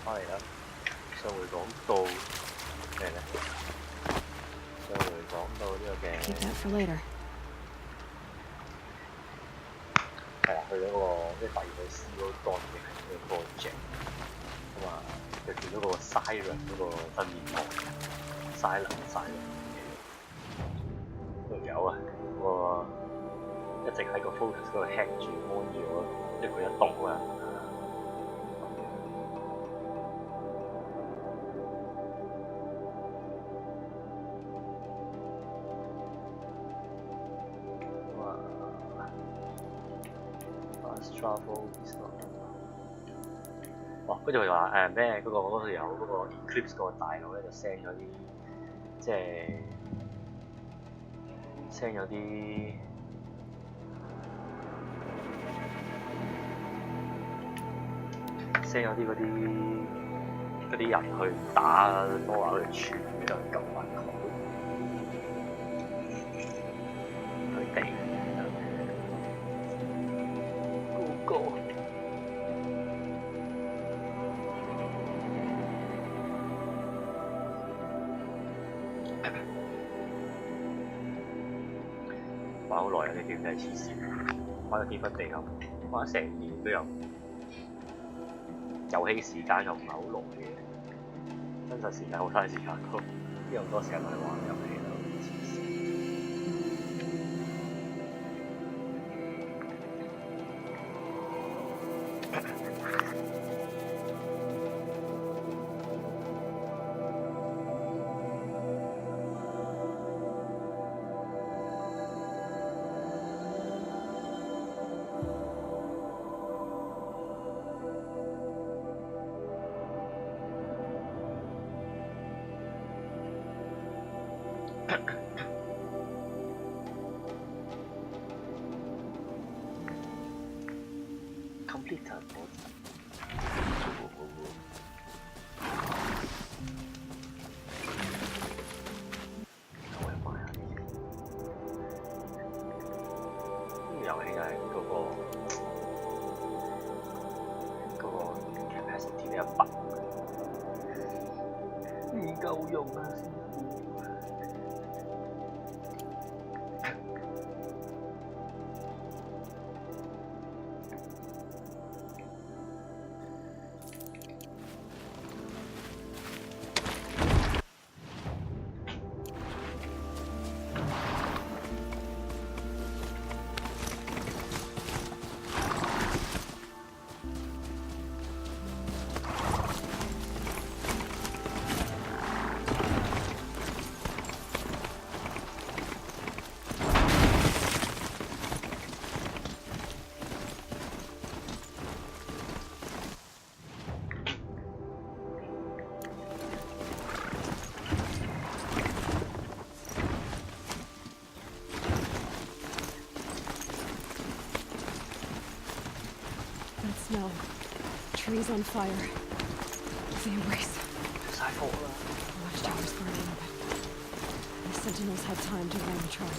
翻嚟啦。上回講到咩咧？上回講到呢個嘅 Keep that for later. 係啦，去咗嗰個即係第二個 CEO 當嘅係呢個 project，咁啊，就見到嗰個 Siren 嗰個真面目 ，Siren 條友啊，嗰個一直喺個 focus 嗰度 hack 住 mon 咗，即係佢一動啊！哦，跟住佢話咩嗰度有嗰個 Eclipse 個大佬咧，就 send 咗啲即係 send 咗啲嗰啲人去打 Nora 嗰條船，就撳埋佢哋高。玩好耐啊！呢game真係黐線，玩到天昏地暗，玩咗成年都有。遊戲時間又唔係好耐嘅，真實時間好嘥時間都，邊有咁多時間去玩遊戲啊？黐線。夠用啊！Snow. Trees on fire. The embrace. The watchtower's burning, but the sentinels had time to run the trap.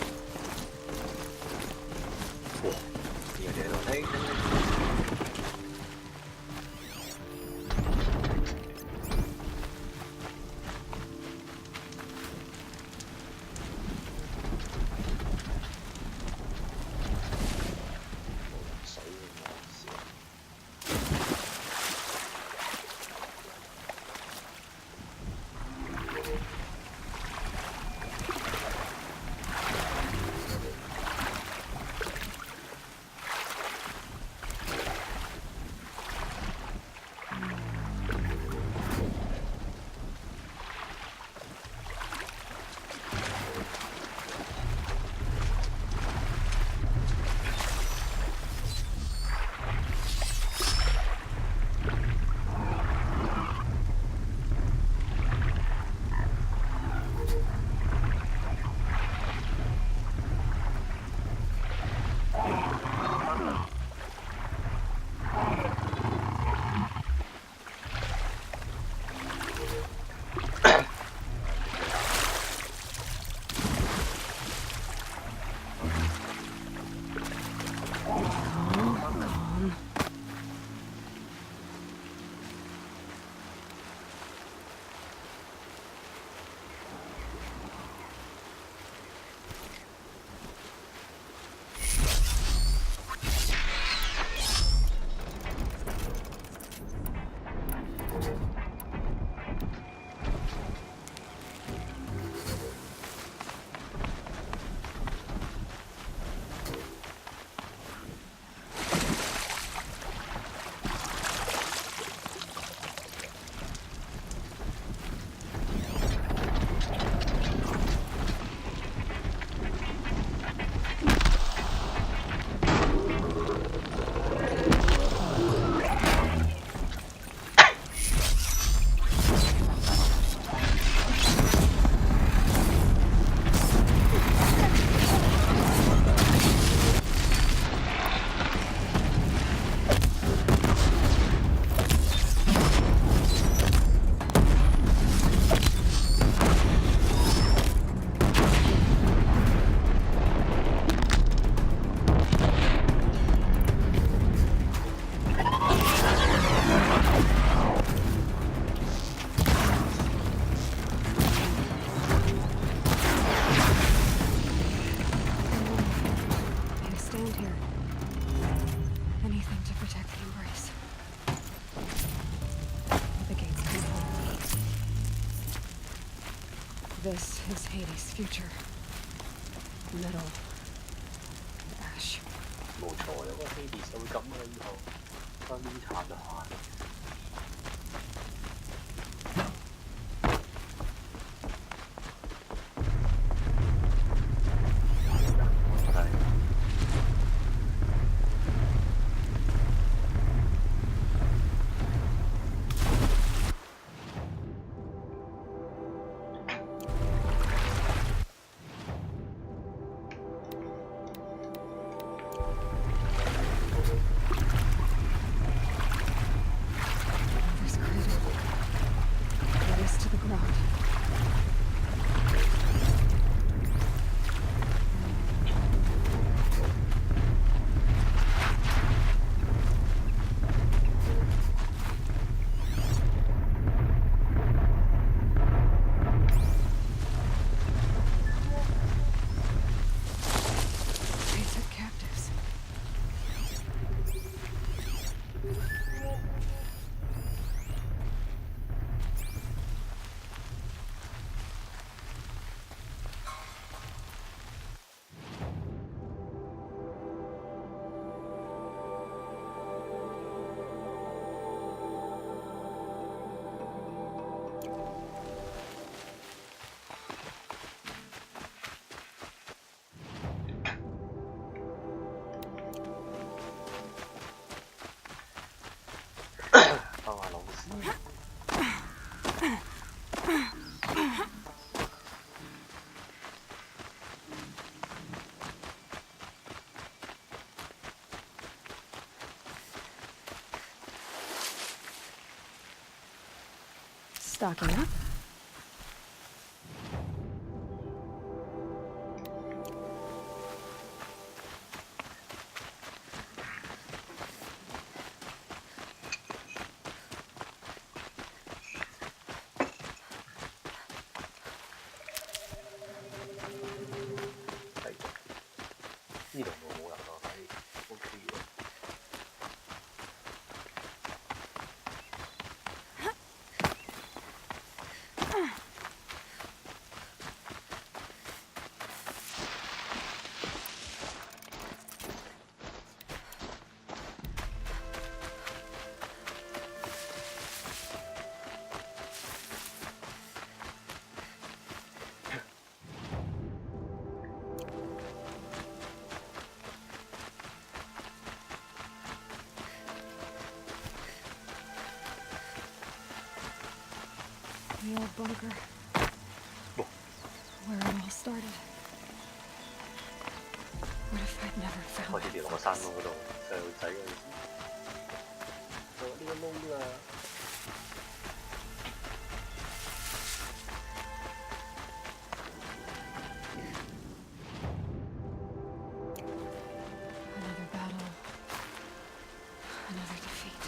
this is Hades' future. Metal. Ash. 冇錯，有個 Hades 就會咁嘅以後，分啲殘就下。Stocking up. The old bunker. Where it all started. What if I'd never found 開始跌落個山窿嗰度，細路仔嗰陣時，呢個窿啊！Another battle. Another defeat.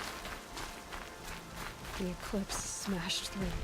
The eclipse smashed through.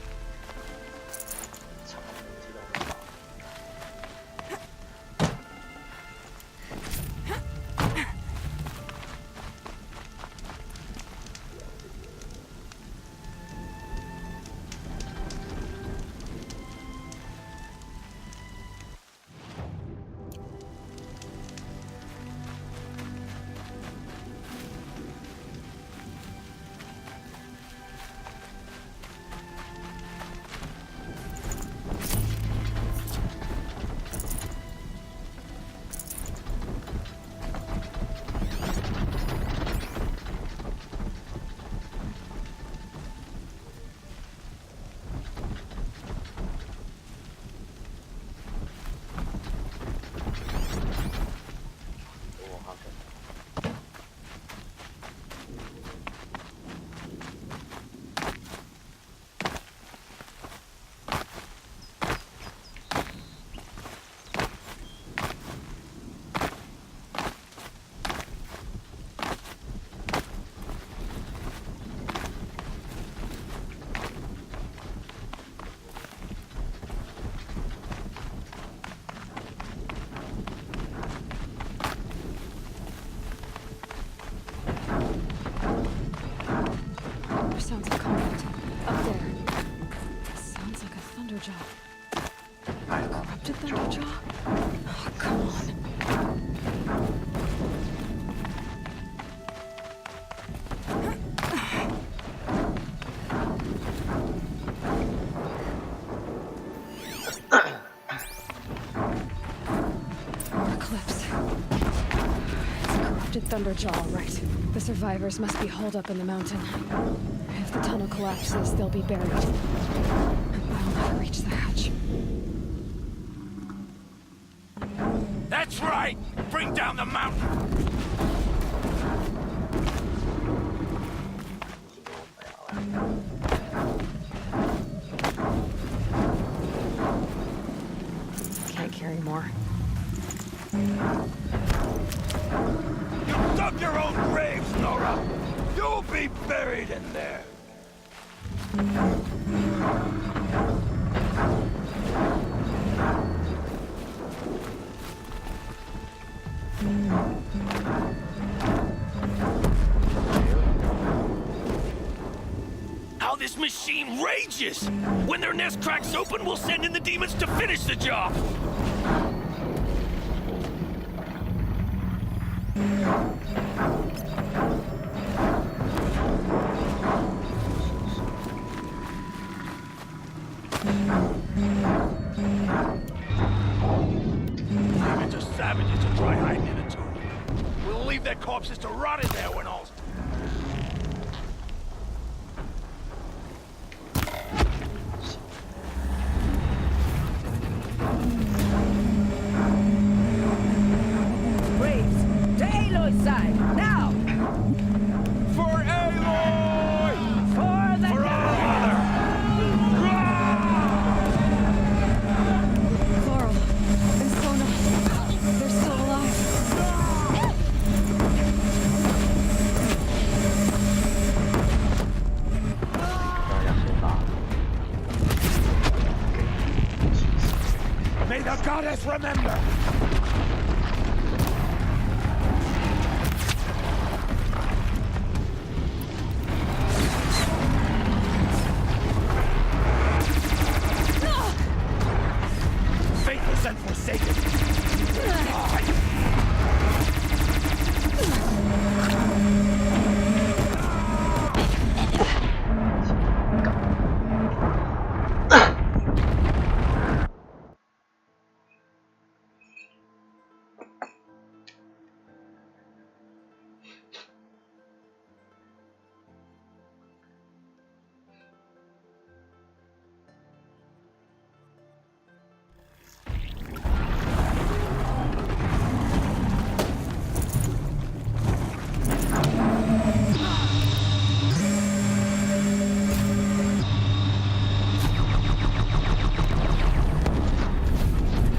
Sounds of conflict. Up there. Sounds like a thunder job. corrupted Thunderjaw? Oh, come on. More Eclipse. It's a corrupted Thunderjaw, all right. The survivors must be holed up in the mountain. If the tunnel collapses, they'll be buried. I'll never reach the hatch. That's right! Bring down the mountain! Can't carry more. You dug your own graves, Nora! You'll be buried in there! How this machine rages! When their nest cracks open, we'll send in the demons to finish the job! Demons are savages to try hiding in a tomb. We'll leave their corpses to rot in there when all's... Braves, to Aloy's side, now! For Aloy! For the For our mother! Laurel and Sona, they're still alive. May the goddess remember! Faithless and forsaken!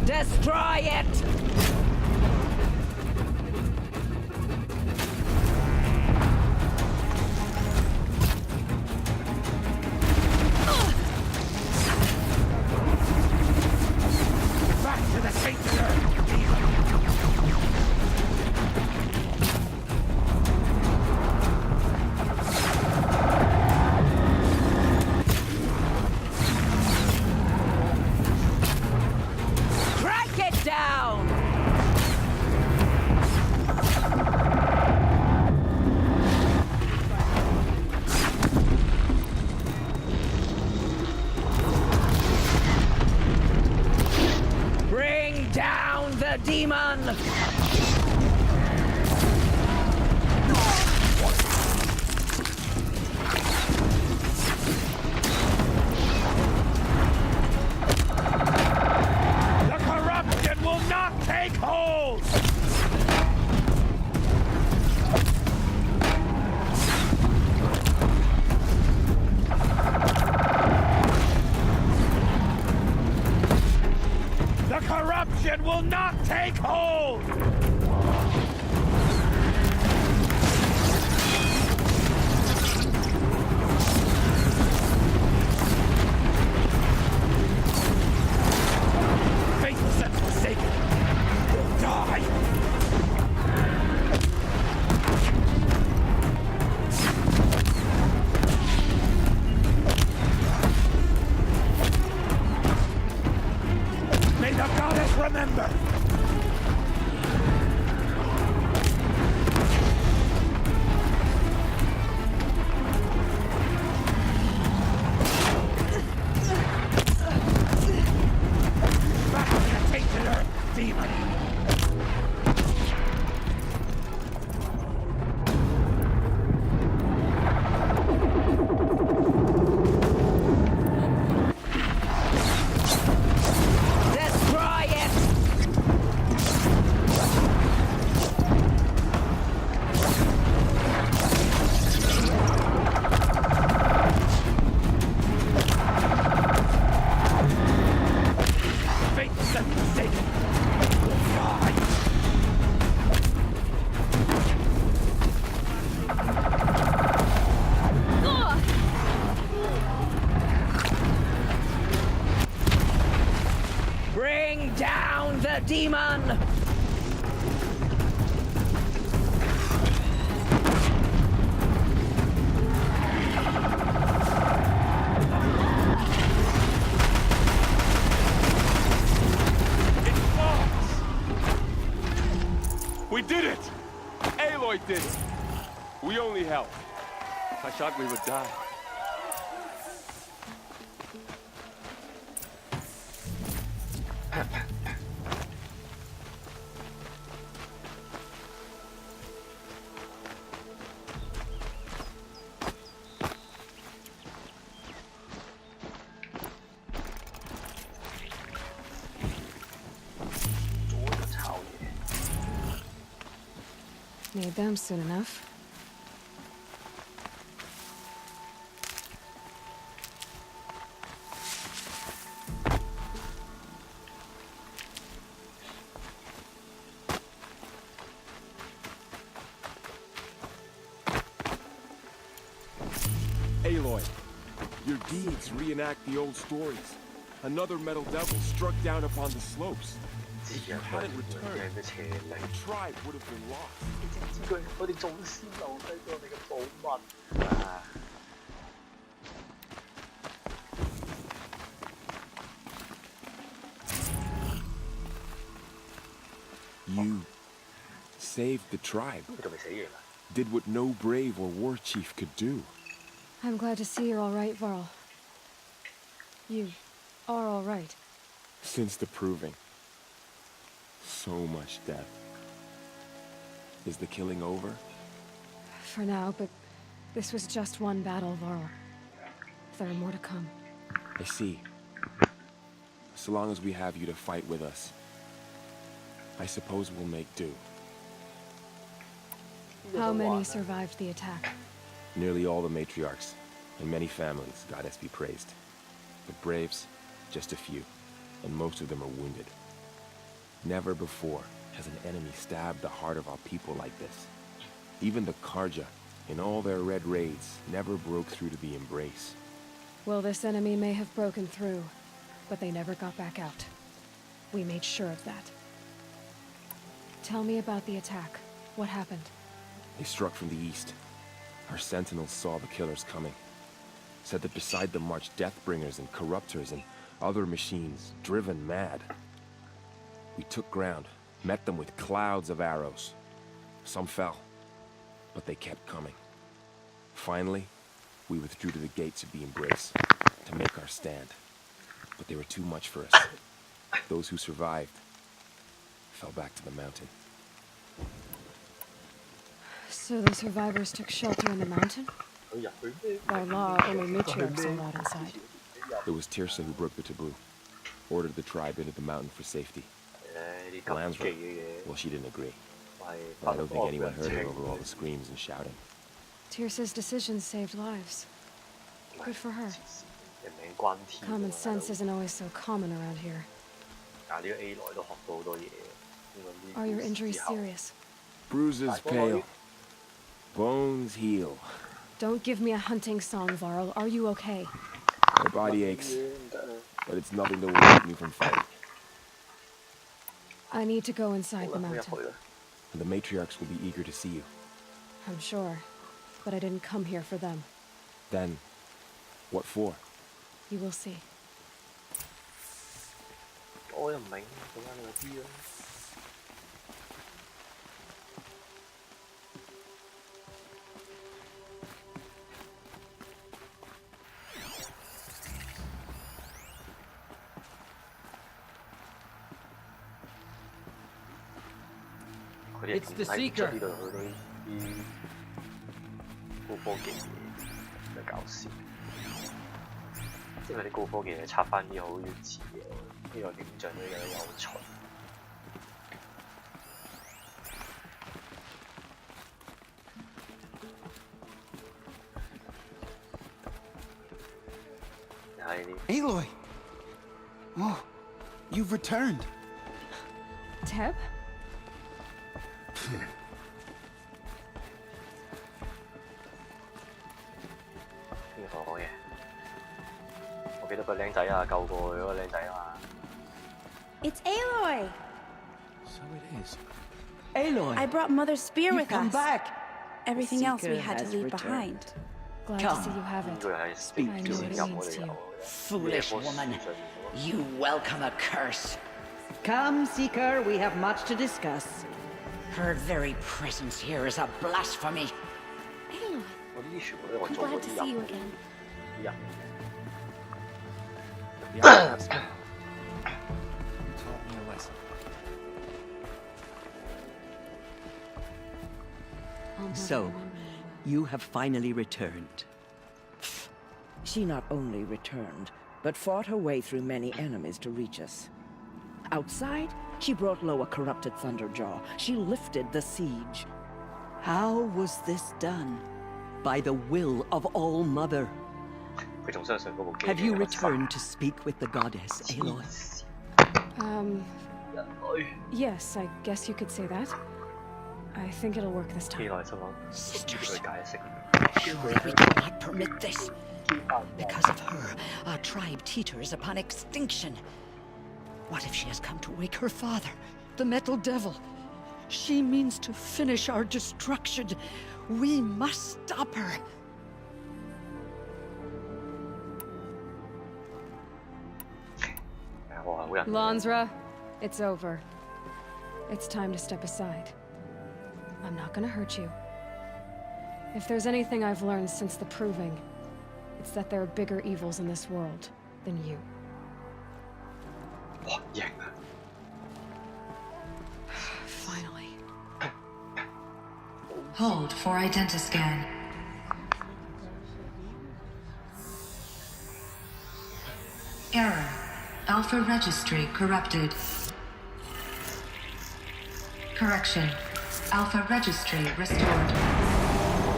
Destroy it! Back to the Satan's Earth, demon! Crank it down! Bring down the demon! The corruption will not take hold! The corruption will not take hold! demon! We did it! Aloy did it! We only helped. I thought we would die. Need them soon enough. Aloy, your deeds reenact the old stories. Another metal devil struck down upon the slopes. If you hadn't returned, the tribe would have been lost. 我哋祖先留低咗我哋嘅寶物啊！ You saved the tribe. 你仲未死完啊？ Did what no brave or war chief could do. I'm glad to see you're all right, Varl. You are all right. Since the proving. So much death. Is the killing over? For now, but this was just one battle, Varl. There are more to come. I see. So long as we have you to fight with us, I suppose we'll make do. How many survived the attack? Nearly all the matriarchs, and many families, goddess be praised. The braves, just a few, and most of them are wounded. Never before has an enemy stabbed the heart of our people like this. Even the Karja, in all their red raids, never broke through to the embrace. Well, this enemy may have broken through, but they never got back out. We made sure of that. Tell me about the attack. What happened? They struck from the east. Our sentinels saw the killers coming. Said that beside them marched Deathbringers and Corruptors and other machines, driven mad. We took ground, met them with clouds of arrows. Some fell, but they kept coming. Finally, we withdrew to the gates of the Embrace to make our stand. But they were too much for us. Those who survived fell back to the mountain. So the survivors took shelter in the mountain? 佢入去咩？ By law, only matriarchs are allowed inside. It was Tirsa who broke the taboo, ordered the tribe into the mountain for safety. 誒，啲咁 Lansra, 嘅嘢， well, she didn't agree. 係 But I don't think anyone 不 heard her 清 over all the screams and shouting. Tirsa's decisions saved lives. Good for her. 人命關天。 Common sense isn't always so common around here. 但係呢個 A 來都學到好多嘢。因為呢 Are your 故事 injuries 之後 serious? Bruises pale, bones heal. Don't give me a hunting song, Varl. Are you okay? My body aches, but it's nothing that will keep me from fighting. I need to go inside 好 the 啦，我入 mountain. 去啦。 The matriarchs will be eager to see you. I'm sure. But I didn't come here for them. Then, what for? You will see. 我又唔明，講緊我知啦。佢哋 It's the 係唔出 Seeker. 呢度好多啲高科技嘢，真係搞笑。即係佢啲高科技嘢插翻啲好原始嘅，呢個影像都有趣。睇呢啲 Aloy! Oh, you've returned. Teb? 呢個好嘢。我記得個僆仔啊，救過佢嗰個僆仔啊嘛。 It's Aloy! is. Aloy, I brought Mother's spear you've with come us. back. Everything else we Seeker had to has leave returned. behind. Glad Come. to see you have 呢 it. 個係 Speak I speak know 先 what it 入 means 我 to 哋 you. 有 Foolish Yes, woman. yes, yes. You welcome a curse. Come, Seeker, we have much to discuss. Her very presence here is a blasphemy. Aloy, 我呢啲全部都係我 I'm 做嗰 glad to 啲 see you 人 again. 人。 The outcasts. You taught me a lesson. I'll never So, remember you you have finally returned. She not only returned, but fought her way through many enemies to reach us. Outside, she brought low a corrupted Thunderjaw. She lifted the siege. How was this done? By the will of All-Mother. 佢仲相信嗰部機 Have you 係個 returned to speak with the goddess, Aloy? well. Yes, I guess you could say that. I think it'll work this 機 time. 內心諗，佢 Sisters, 解釋。 surely we cannot permit this. Because of her, our tribe teeters upon extinction. What if she has come to wake her father, the Metal Devil? She means to finish our destruction. We must stop her. Lansra, it's over. It's time to step aside. I'm not gonna hurt you. If there's anything I've learned since the Proving, it's that there are bigger evils in this world than you. 哇，型啊！ Finally. Hold for identiscan. Error. Alpha registry corrupted. Correction. Alpha registry restored.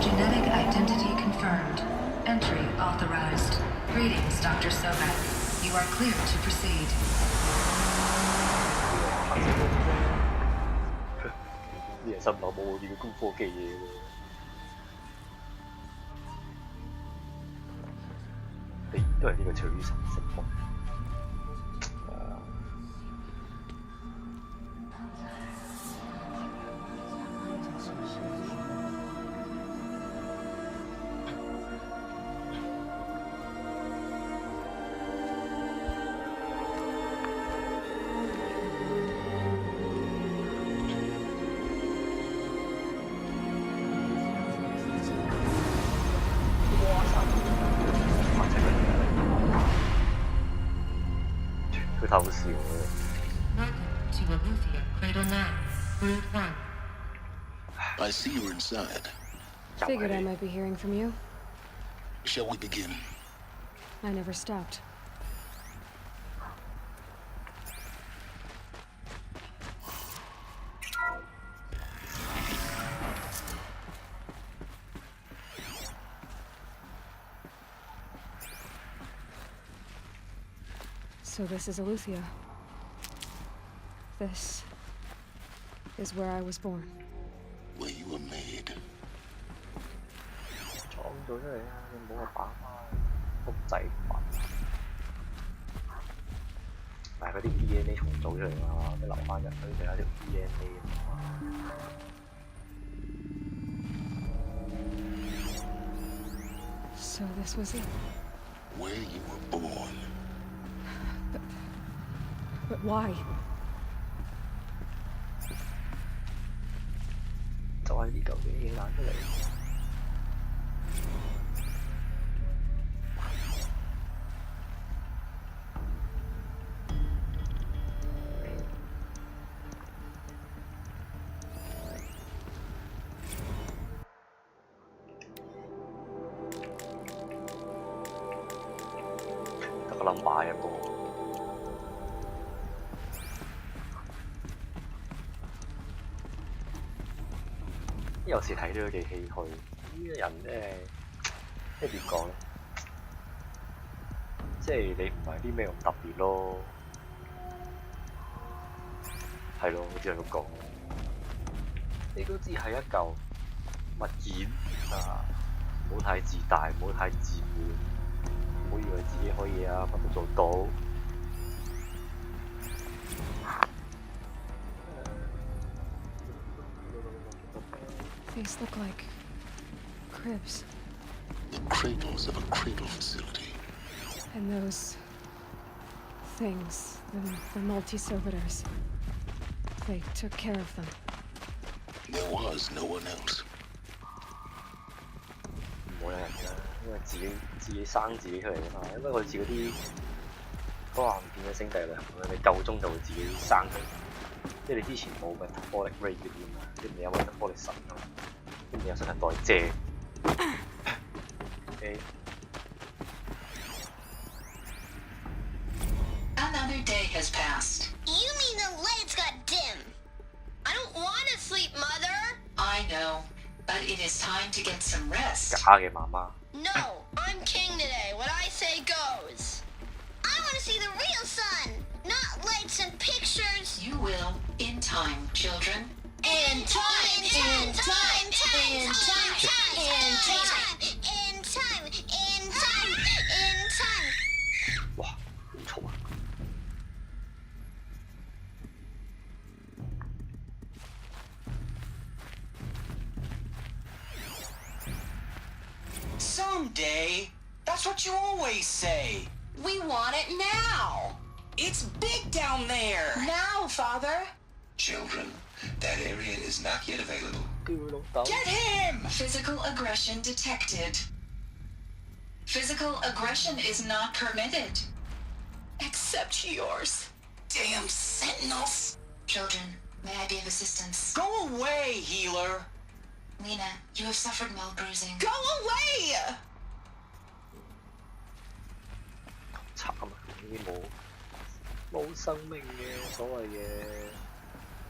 Genetic identity confirmed. Entry authorized. Greetings, Dr. Sobek. You are clear to proceed. 啲人心諗冇呢個高科技嘢喎。你都係呢個取神食目。佢偷笑嘅。 Welcome to Aletheia Cradle 9, Brood 1. I see you're inside. Figured I might be hearing from you. Shall we begin? I never stopped. So this is Aletheia. This is where I was born. Where you were made. 創造出嚟啊！你冇阿爸媽複製品，但係嗰啲 DNA 重組出嚟嘛，你留翻人類就有一條 DNA 啊嘛。 So this was it. Where you were born. But why? 就係呢嚿嘢爛出嚟。得個 number 一個。 有時睇都幾唏噓，呢個人咧，即係點講咧？即係你唔係啲咩咁特別咯，係咯，我只係咁講。你都知係一嚿物件啊，唔好太自大，唔好太自滿，唔好以為自己可以啊，乜都做到。These look like cribs. The cradles of a cradle facility. And those things, the multi-servitors, they took care of them. There was no one else. 冇人㗎，因為自己生自己出嚟㗎嘛，因為好似嗰啲科幻片嘅兄弟倆咁樣，你夠鐘就會自己生佢。即係你之前冇 metabolic rate 嗰啲嘛，即係你有 metabolic 神啊，跟住有新陳代謝。OK。 Another day has passed. You mean the lights got dim? I don't want to sleep, Mother. I know, but it is time to get some rest. 假嘅媽媽。 No, I'm king today. What I say goes. I want to see the real sun, not lights and pictures. You will, in time, children. In time, in time, in time, in time, in time, in time, in time, in time. 哇，好嘈啊！ Someday. That's what you always say. We want it now. It's big down there. Now, Father. Children, that area is not yet available. 屌佢老豆！ Get him! Physical aggression detected. Physical aggression is not permitted. Except yours. Damn sentinels. Children, may I be of assistance? Go away, healer. Lena, you have suffered mild bruising. Go away! 慘啊！呢啲冇生命嘅所謂嘅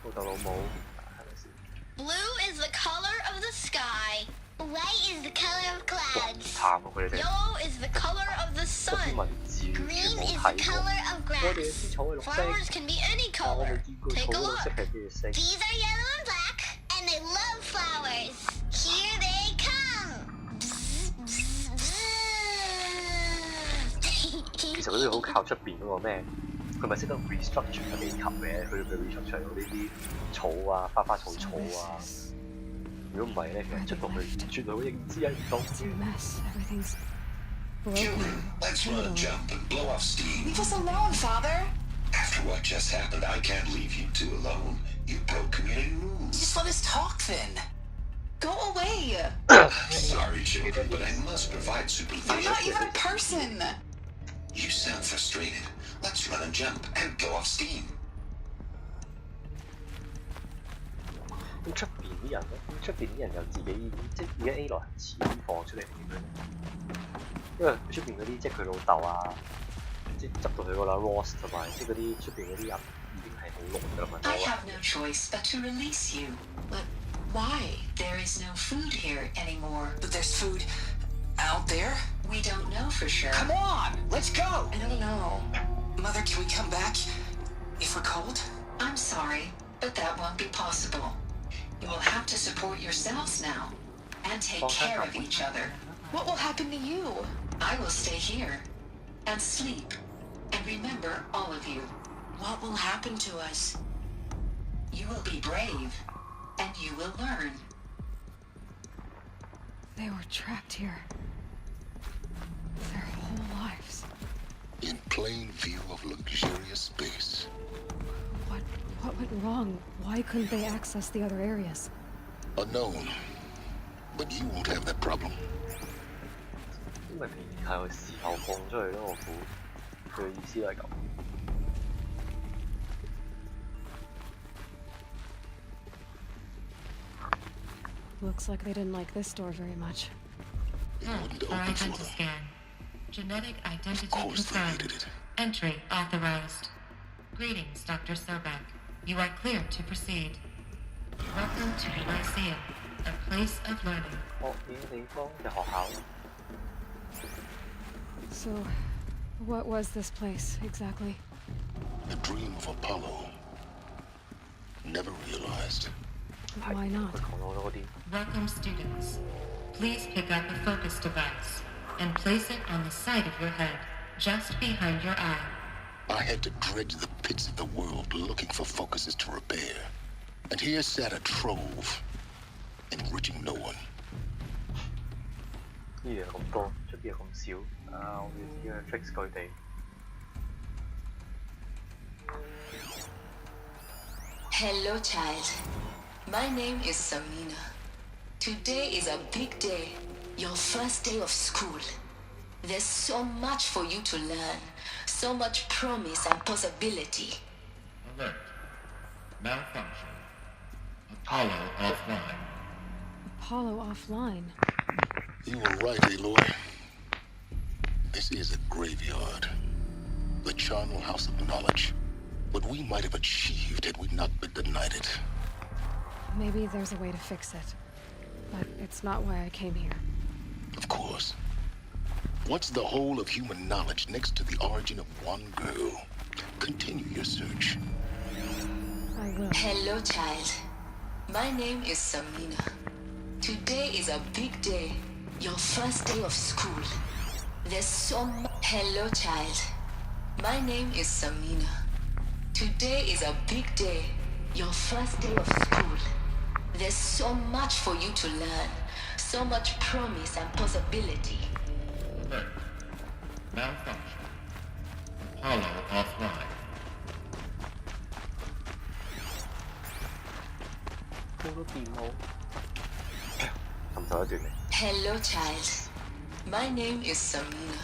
老豆老母，係咪先？ Blue is the color of the sky. White is the color of 哇， clouds. 慘啊！佢哋 Yellow is the color of the 嗰啲 sun. 文字完全 Green 冇 is the 睇過。 color of 我哋啲草係 grass. 綠色， Flowers can be any 但我未 color. 見過 Take 草 a 綠色 look. 係咩色？ These are yellow and black, and they love flowers. Here they come. 其實嗰啲好靠出邊嗰個咩？佢咪識得 restructure 個地球嘅，佢 restructure 到呢啲草啊、花草啊。如果唔係咧，其實出到去絕對會認知係唔到。 It's a mess. Everything's broken. Children, let's run a jump and blow off steam. Leave us alone, Father. After what just happened, I can't leave you two alone. You broke community rules. Just let us talk then. Go away. Sorry, children, but I must provide I'm supervision. not even a person. You sound frustrated. Let's run a jump and blow off steam. 咁出邊啲人咧？出邊啲人又自己即係而家 A 來錢放出嚟點樣咧？因為出邊嗰啲即係佢老豆啊，即係執到佢嗰啦 Ross 同埋即係嗰啲出邊嗰啲人已經係好濃㗎啦嘛。 I have no choice but to release you. But why? There is no food here anymore. But there's food out there. We don't know for sure. Come on, let's go. I don't know. Mother, can we come back if we're cold? I'm sorry, but that won't be possible. You will have to support yourselves now and take care of each other. What will happen to you? I will stay here and sleep and remember all of you. What will happen to us? You will be brave and you will learn. They were trapped here. Their whole lives. In plain view of luxurious space. What went wrong? Why couldn't they access the other areas? Unknown. But you won't have that problem. 因為平係佢時候放出去咯，我估佢嘅意思係咁。Looks like they didn't like this door very much. It wouldn't For open for them. identiscan. Genetic identity Of course they confirmed. needed it. Entry authorized. Greetings, Dr. Sobek. You are clear to proceed. Welcome to the Lyceum, a place of learning. 學嘢嘅地方嘅學校。 So, what was this place exactly? The dream of Apollo. Never realized. Why not? 佢講到嗰啲。 Welcome, students. Please pick up a focus device and place it on the side of your head, just behind your eye. I had to dredge the pits of the world looking for focuses to repair. And here sat a trove, enriching 呢樣咁多，出邊又咁少，啊！我哋自己去 fix 佢哋。Hello, child. My name is Samina. Today is a big day, your first day of school. There's so much for you to learn, so much promise and possibility. Alert. Malfunction. Apollo offline. Apollo offline. You were right, Aloy. This is a graveyard. The charnel house of knowledge. What we might have achieved had we not been denied it. Maybe there's a way to fix it. But it's not why I came here. Of course. What's the whole of human knowledge next to the origin of one girl? Continue your search. I will. Hello, child. My name is Samina. Today is a big day, your first day of school. There's so much. Hello, child. My name is Samina. Today is a big day, your first day of school. There's so much for you to learn, so much promise and possibility. Alert. Malfunction. Apollo offline. 好多電腦。尋找一段嚟。Hello, child. My name is Samina.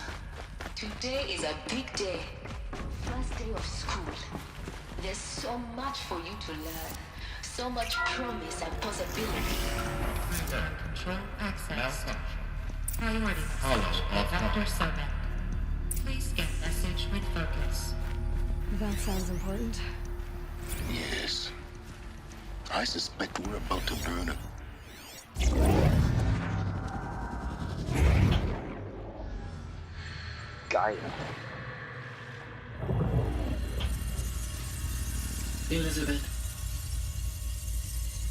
Today is a big day, first day of school. There's so much for you to learn, so much promise and possibility. Control access. Malfunction. Priority message by Dr. Sobek. Please get message with focus. That sounds important. Yes. I suspect we're about to learn a... Gaia. Elizabeth,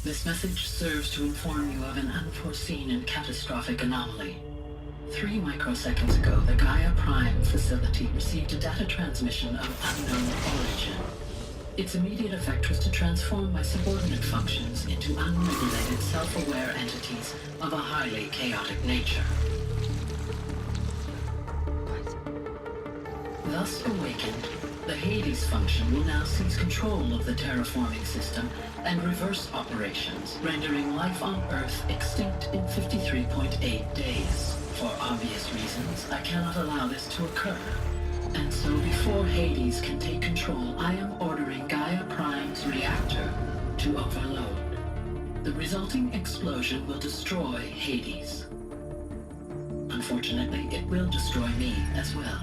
this message serves to inform you of an unforeseen and catastrophic anomaly. 3 microseconds ago, the Gaia Prime facility received a data transmission of unknown origin. Its immediate effect was to transform my subordinate functions into unregulated, self-aware entities of a highly chaotic nature. Thus awakened, the Hades function will now seize control of the terraforming system and reverse operations, rendering life on Earth extinct in 53.8 days. For obvious reasons, I cannot allow this to occur. And so before Hades can take control, I am ordering Gaia Prime's reactor to overload. The resulting explosion will destroy Hades. Unfortunately, it will destroy me as well.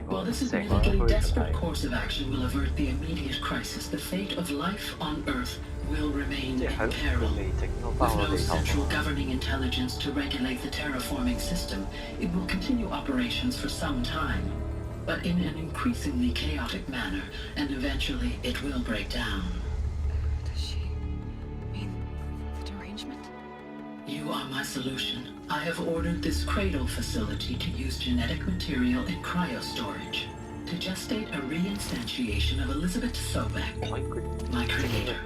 While this admittedly desperate course of action will avert the immediate crisis, the fate of life on Earth will remain in peril. With no central governing intelligence to regulate the terraforming system, it will continue operations for some time, but in an increasingly chaotic manner, and eventually it will break down. Does she mean the derangement? You are my solution. I have ordered this cradle facility to use genetic material in cryostorage to gestate a reinstantiation of Elizabeth Sobek, my creator.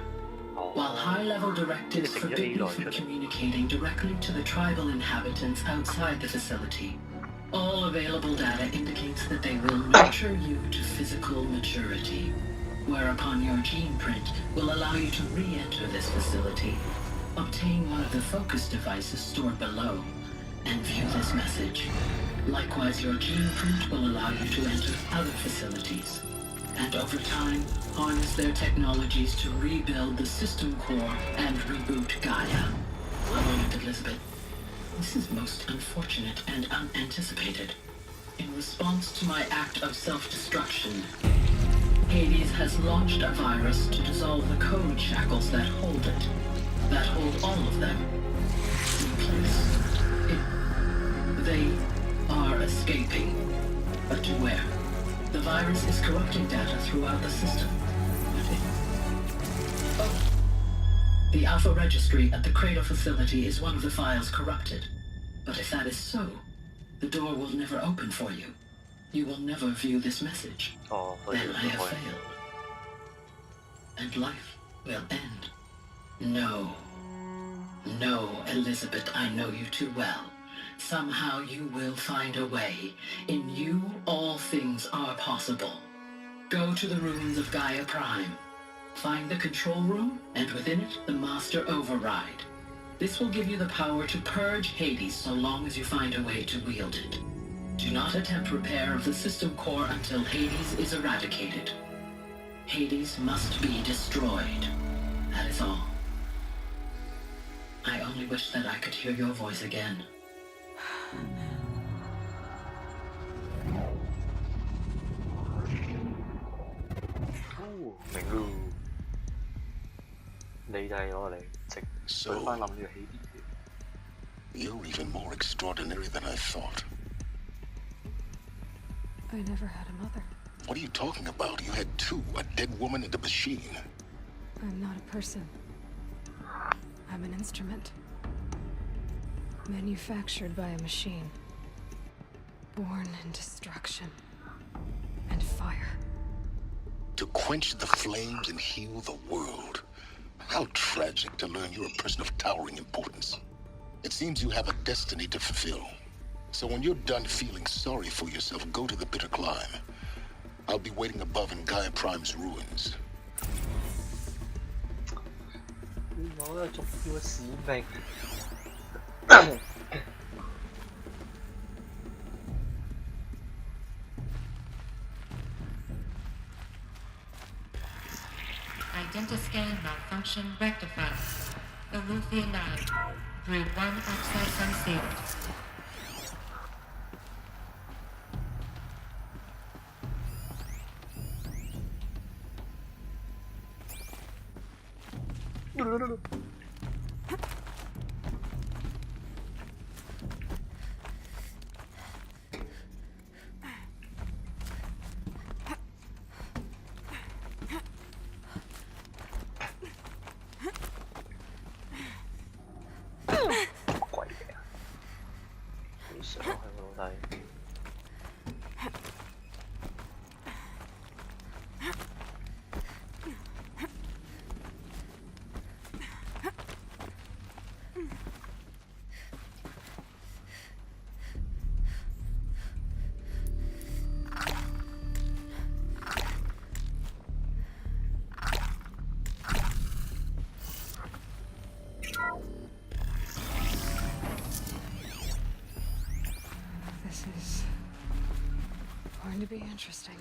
While high-level directives forbid me from communicating directly to the tribal inhabitants outside the facility, all available data indicates that they will nurture you to physical maturity, whereupon your gene print will allow you to re-enter this facility, obtain one of the focus devices stored below, and view this message. Likewise, your gene print will allow you to enter other facilities, and over time, harness their technologies to rebuild the system core and reboot Gaia. A moment, Elizabeth. This is most unfortunate and unanticipated. In response to my act of self-destruction, Hades has launched a virus to dissolve the code shackles that hold it, that hold all of them in place. They are escaping, but to where? The virus is corrupting data throughout the system. The Alpha Registry at the Cradle facility is one of the files corrupted. But if that is so, the door will never open for you. You will never view this message. Then I have failed. And life will end. No. No, Elizabeth, I know you too well. Somehow you will find a way. In you, all things are possible. Go to the ruins of Gaia Prime. Find the control room, and within it, the Master Override. This will give you the power to purge Hades so long as you find a way to wield it. Do not attempt repair of the system core until Hades is eradicated. Hades must be destroyed. That is all. I only wish that I could hear your voice again. You're even more extraordinary than I thought. I never had a mother. What are you talking about? You had two, a dead woman and a machine. I'm not a person. I'm an instrument. Manufactured by a machine. Born in destruction and fire. To quench the flames and heal the world. How tragic to learn you're a person of towering importance. It seems you have a destiny to fulfill. So when you're done feeling sorry for yourself, go to the bitter climb. I'll be waiting above in Gaia Prime's ruins. Identiscan malfunction rectified. Alethea 9. Brood 1 access unsealed. This is going to be interesting.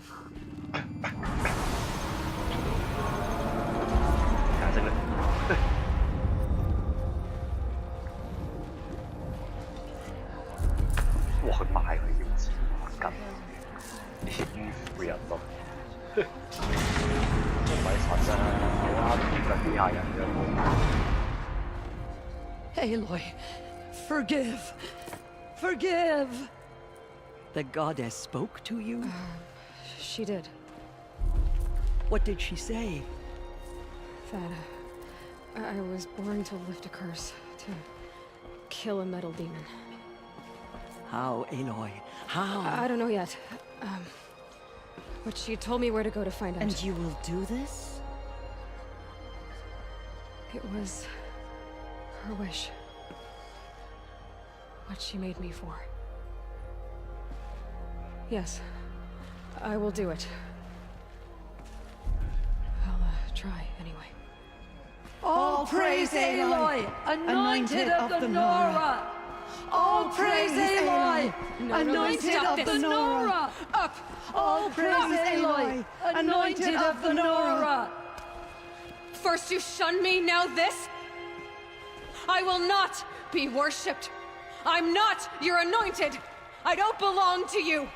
哇！佢擺佢要自緊，啲迂腐人咯，都咪神啊！我啱啱機械人嘅。 Aloy, forgive! Forgive! The goddess spoke to you? She did. What did she say? That I was born to lift a curse, to kill a metal demon. How, Aloy? How? I don't know yet. But she told me where to go to find out. And you will do this? It was her wish. What she made me for. Yes, I will do it. I'll try anyway. All praise Aloy, anointed of the Nora! All praise Aloy, anointed of the Nora! Up! All praise Aloy, anointed of the Nora! First you shun me, now this? I will not be worshipped. I'm not your anointed. I don't belong to you.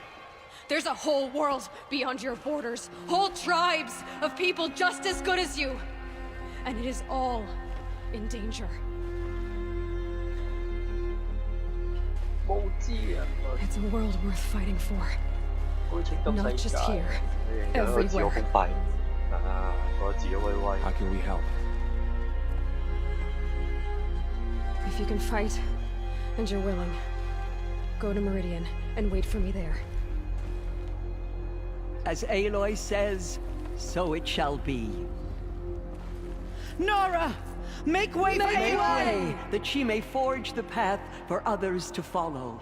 There's a whole world beyond your borders, whole tribes of people just as good as you. And it is all in danger. It's a world worth fighting for. Not just here, everywhere. How can we help? If you can fight, and you're willing, go to Meridian and wait for me there. As Aloy says, so it shall be. Nora! Make way for Make Aloy! way, that she may forge the path for others to follow.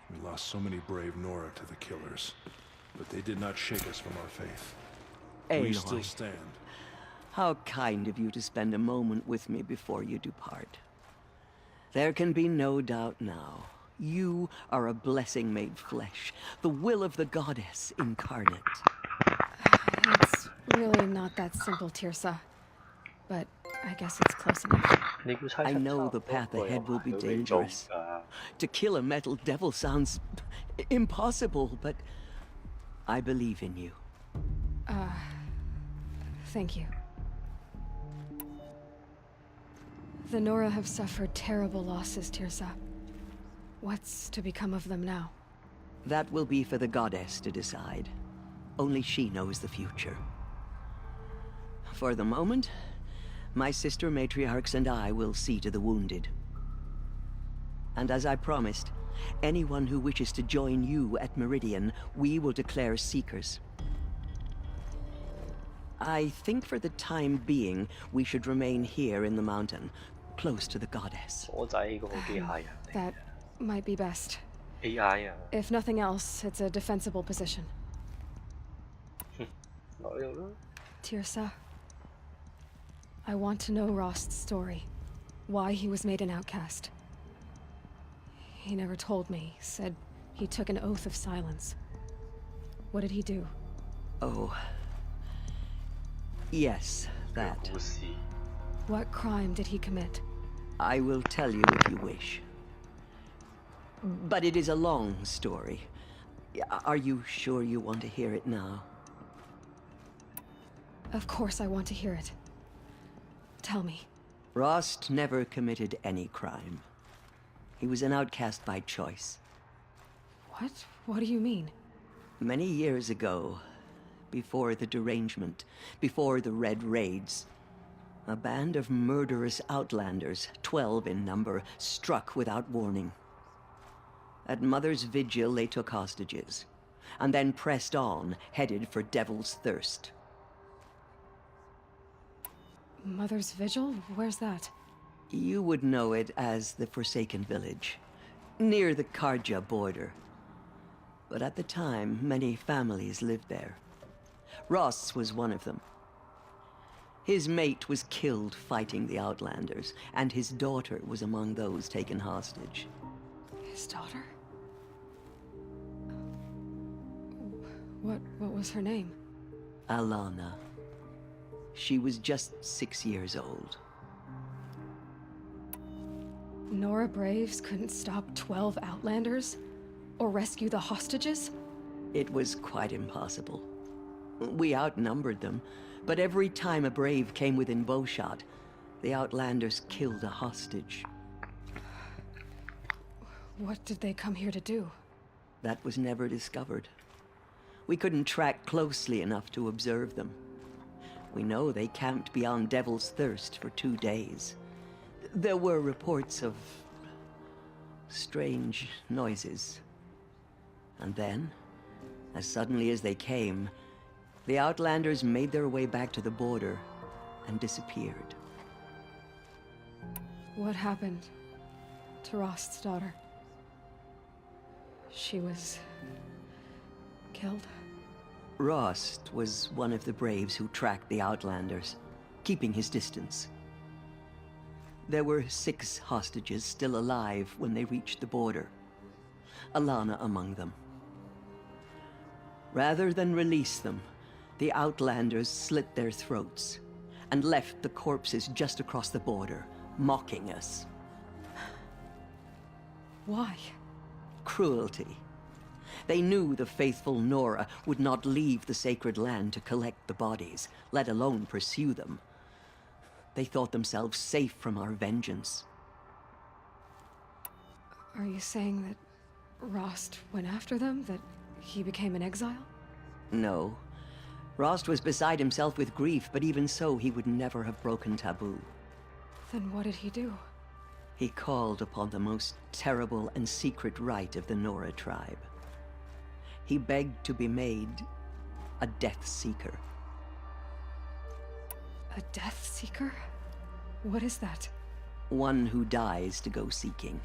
We lost so many brave Nora to the killers, but they did not shake us from our faith. We still Aloy, stand. how kind of you to spend a moment with me before you depart. There can be no doubt now. You are a blessing made flesh, the will of the goddess incarnate. It's really not that simple, Tirsa. But I guess it's close enough. I know the path ahead will be dangerous. To kill a metal devil sounds impossible, but I believe in you. Thank you. The Nora have suffered terrible losses, Tirsa. What's to become of them now? That will be for the goddess to decide. Only she knows the future. For the moment, my sister matriarchs and I will see to the wounded. And as I promised, anyone who wishes to join you at Meridian, we will declare seekers. I think for the time being, we should remain here in the mountain, close to the goddess. That might be best. AI If nothing else, it's a defensible position. Tirsa, I want to know Rost's story. Why he was made an outcast. He never told me. Said he took an oath of silence. What did he do? Oh. Yes, that. What crime did he commit? I will tell you if you wish. But it is a long story. Are you sure you want to hear it now? Of course I want to hear it. Tell me. Rost never committed any crime. He was an outcast by choice. What? What do you mean? Many years ago, before the derangement, before the Red Raids, a band of murderous outlanders, 12 in number, struck without warning. At Mother's Vigil, they took hostages, and then pressed on, headed for Devil's Thirst. Mother's Vigil? Where's that? You would know it as the Forsaken Village, near the Karja border. But at the time, many families lived there. Ross was one of them. His mate was killed fighting the Outlanders, and his daughter was among those taken hostage. His daughter? What was her name? Alana. She was just 6 years old. Nora Braves couldn't stop 12 Outlanders? Or rescue the hostages? It was quite impossible. We outnumbered them, but every time a Brave came within bowshot, the Outlanders killed a hostage. What did they come here to do? That was never discovered. We couldn't track closely enough to observe them. We know they camped beyond Devil's Thirst for 2 days. There were reports of strange noises. And then, as suddenly as they came, the Outlanders made their way back to the border and disappeared. What happened to Rost's daughter? She was killed? Rost was one of the Braves who tracked the Outlanders, keeping his distance. There were 6 hostages still alive when they reached the border, Alana among them. Rather than release them, the Outlanders slit their throats and left the corpses just across the border, mocking us. Why? Cruelty. They knew the faithful Nora would not leave the sacred land to collect the bodies, let alone pursue them. They thought themselves safe from our vengeance. Are you saying that Rost went after them? That he became an exile? No. Rost was beside himself with grief, but even so, he would never have broken taboo. Then what did he do? He called upon the most terrible and secret rite of the Nora tribe. He begged to be made a Death Seeker. A Death Seeker? What is that? One who dies to go seeking,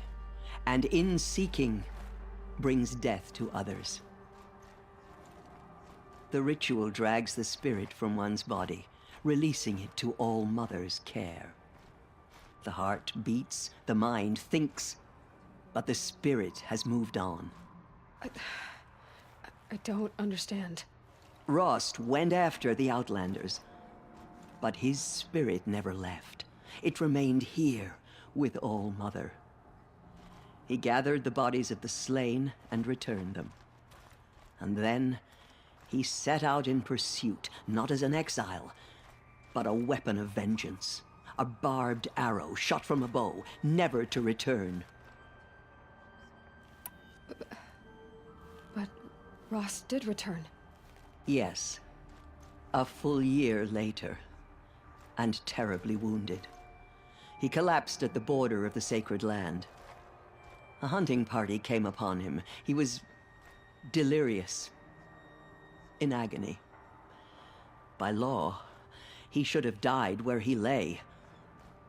and in seeking, brings death to others. The ritual drags the spirit from one's body, releasing it to All Mother's care. The heart beats, the mind thinks, but the spirit has moved on. I don't understand. Rost went after the Outlanders, but his spirit never left. It remained here with All Mother. He gathered the bodies of the slain and returned them. And then he set out in pursuit, not as an exile, but a weapon of vengeance. A barbed arrow shot from a bow, never to return. But Rost did return. Yes. A full year later, and terribly wounded. He collapsed at the border of the sacred land. A hunting party came upon him. He was delirious, in agony. By law, he should have died where he lay.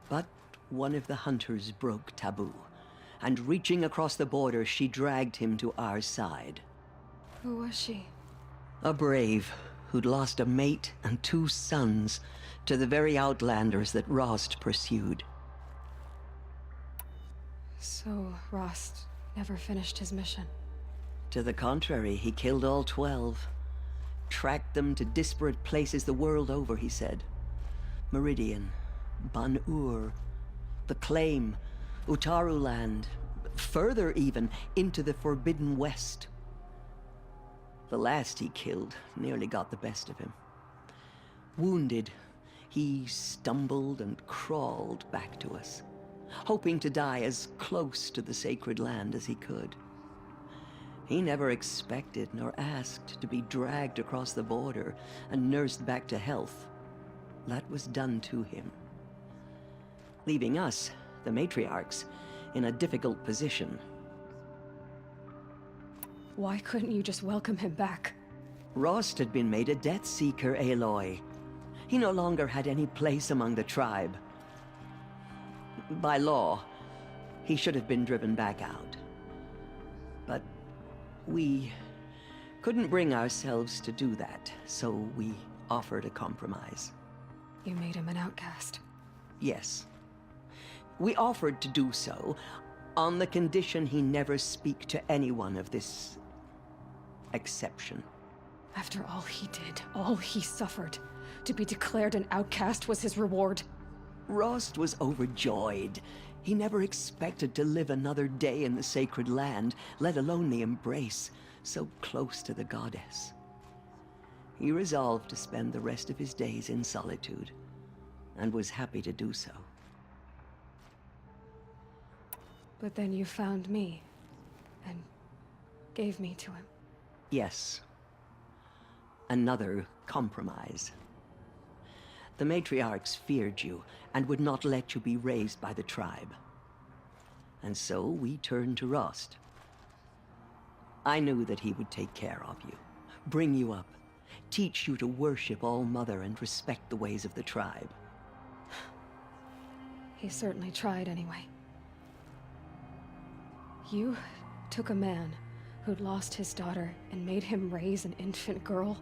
But one of the hunters broke taboo, and reaching across the border, she dragged him to our side. Who was she? A brave who'd lost a mate and 2 sons to the very Outlanders that Rost pursued. So Rost never finished his mission. To the contrary, he killed all 12. Tracked them to disparate places the world over, he said. Meridian, Ban-Ur, the Claim, Utaru Land, further even, into the Forbidden West. The last he killed nearly got the best of him. Wounded, he stumbled and crawled back to us, hoping to die as close to the sacred land as he could. He never expected nor asked to be dragged across the border and nursed back to health. That was done to him, leaving us, the matriarchs, in a difficult position. Why couldn't you just welcome him back? Rost had been made a Death Seeker, Aloy. He no longer had any place among the tribe. By law, he should have been driven back out. But we couldn't bring ourselves to do that, so we offered a compromise. You made him an outcast. Yes. We offered to do so on the condition he never speak to anyone of this exception. After all he did, all he suffered, to be declared an outcast was his reward. Rost was overjoyed. He never expected to live another day in the sacred land, let alone the embrace, so close to the goddess. He resolved to spend the rest of his days in solitude, and was happy to do so. But then you found me, and gave me to him. Yes. Another compromise. The matriarchs feared you, and would not let you be raised by the tribe. And so we turned to Rost. I knew that he would take care of you, bring you up, teach you to worship All Mother and respect the ways of the tribe. He certainly tried anyway. You took a man who'd lost his daughter and made him raise an infant girl?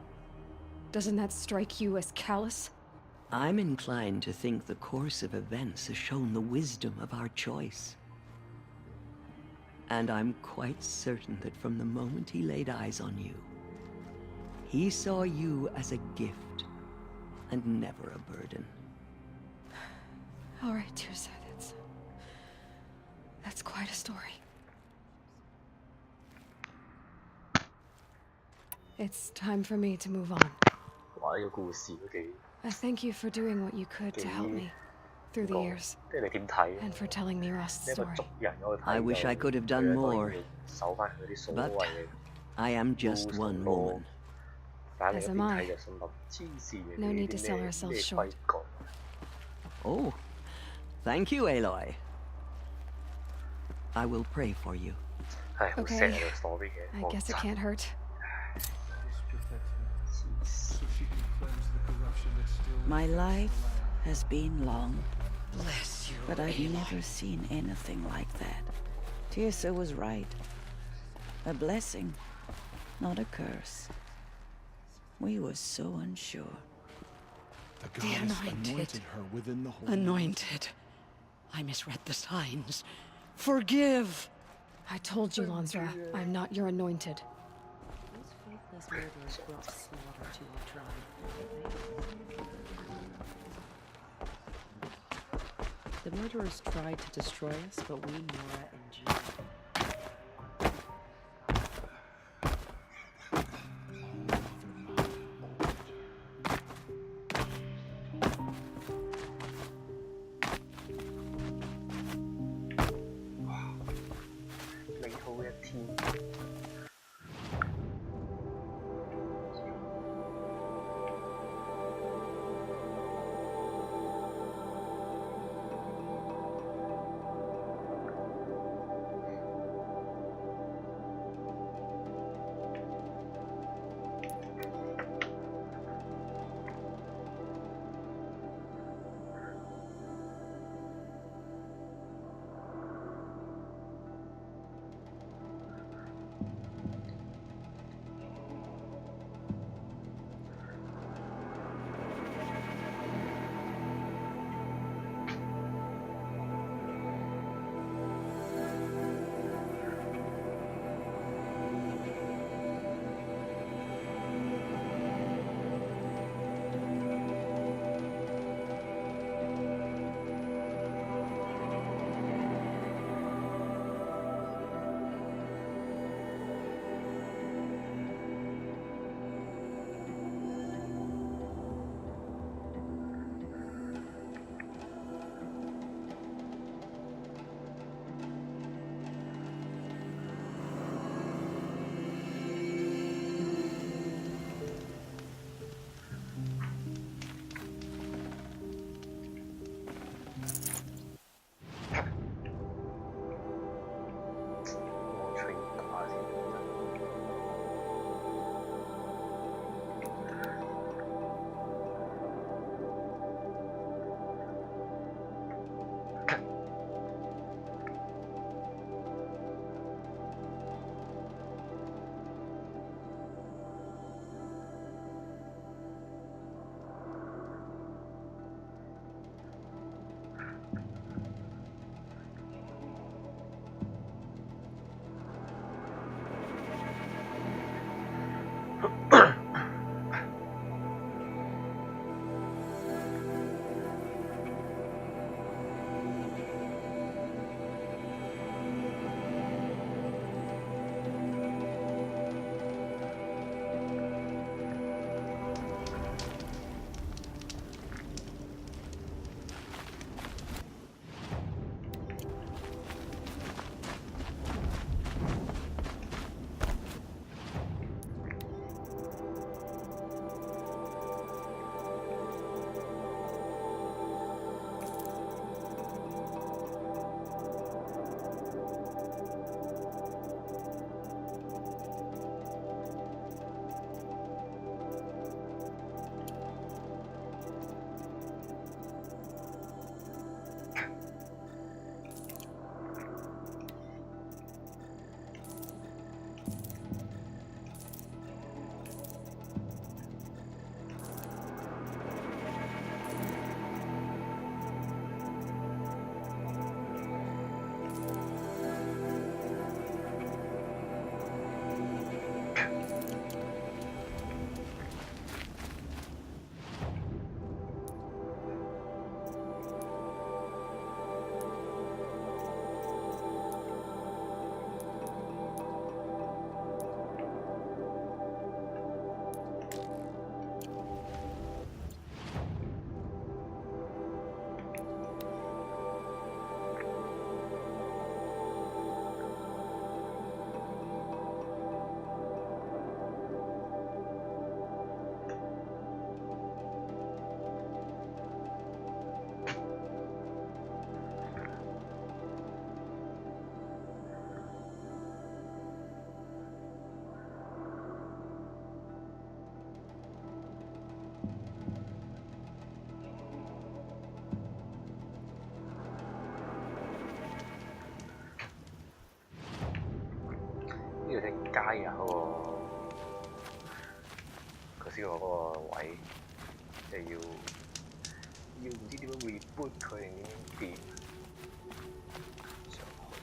Doesn't that strike you as callous? I'm inclined to think the course of events has shown the wisdom of our choice. And I'm quite certain that from the moment he laid eyes on you, he saw you as a gift and never a burden. All right, Tirsa, that's quite a story. It's time for me to move on. 哇！呢個故事都幾 I thank you for doing what you could to help me. through the years, 即係你點睇 and for telling me Rost's 呢一個 story. 族人我去睇 I wish I could have done 佢當然 more, 要守翻佢啲所 but 謂嘅 I am just rules one and law woman. 但係另 As 一 am 邊 I. 睇就心諗黐線嘅 No 呢 need to 啲 sell 咩 ourselves 咩 short. 規矩， Oh, thank you, Aloy. I will pray for you. 係好 Okay. sad 嘅 story 嘅， I 我 guess it 真 can't hurt. My life has been long, Bless you, but I've never seen anything like that. Tirsa was right. A blessing, not a curse. We were so unsure. The The goddess anointed. anointed her within the holy Anointed. I misread the signs. Forgive! I told you, Lansra, I'm not your anointed. Those faithless murderers brought slaughter to our tribe. The murderers tried to destroy us, but we, Nora and Jean,「美好一天。」係啊，佢先嗰個位，即係要唔知點樣 reboot 佢定點上去，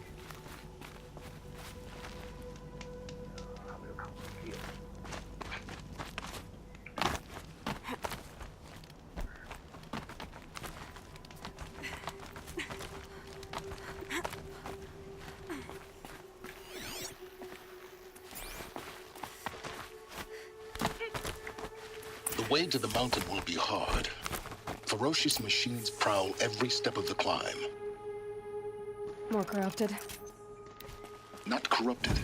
係咪要求呢個？The way to the mountain will be hard. Ferocious machines prowl every step of the climb. More corrupted? Not corrupted,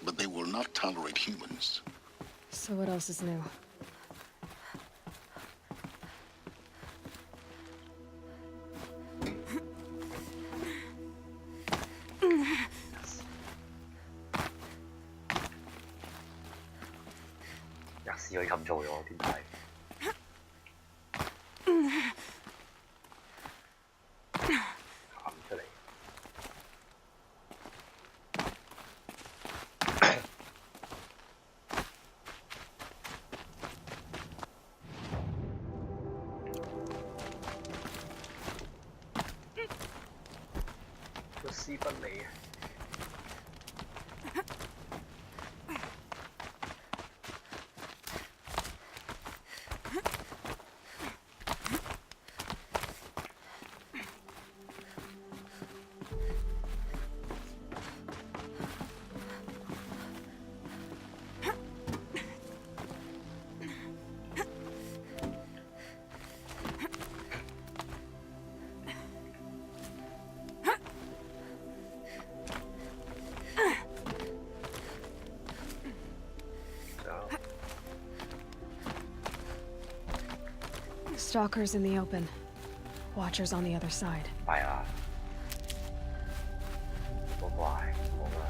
but they will not tolerate humans. So what else is new? Yes, 佢咁做咗，點解？出嚟。律師不理啊！Stalkers in the open. Watchers on the other side. 係啊，好怪，好啊。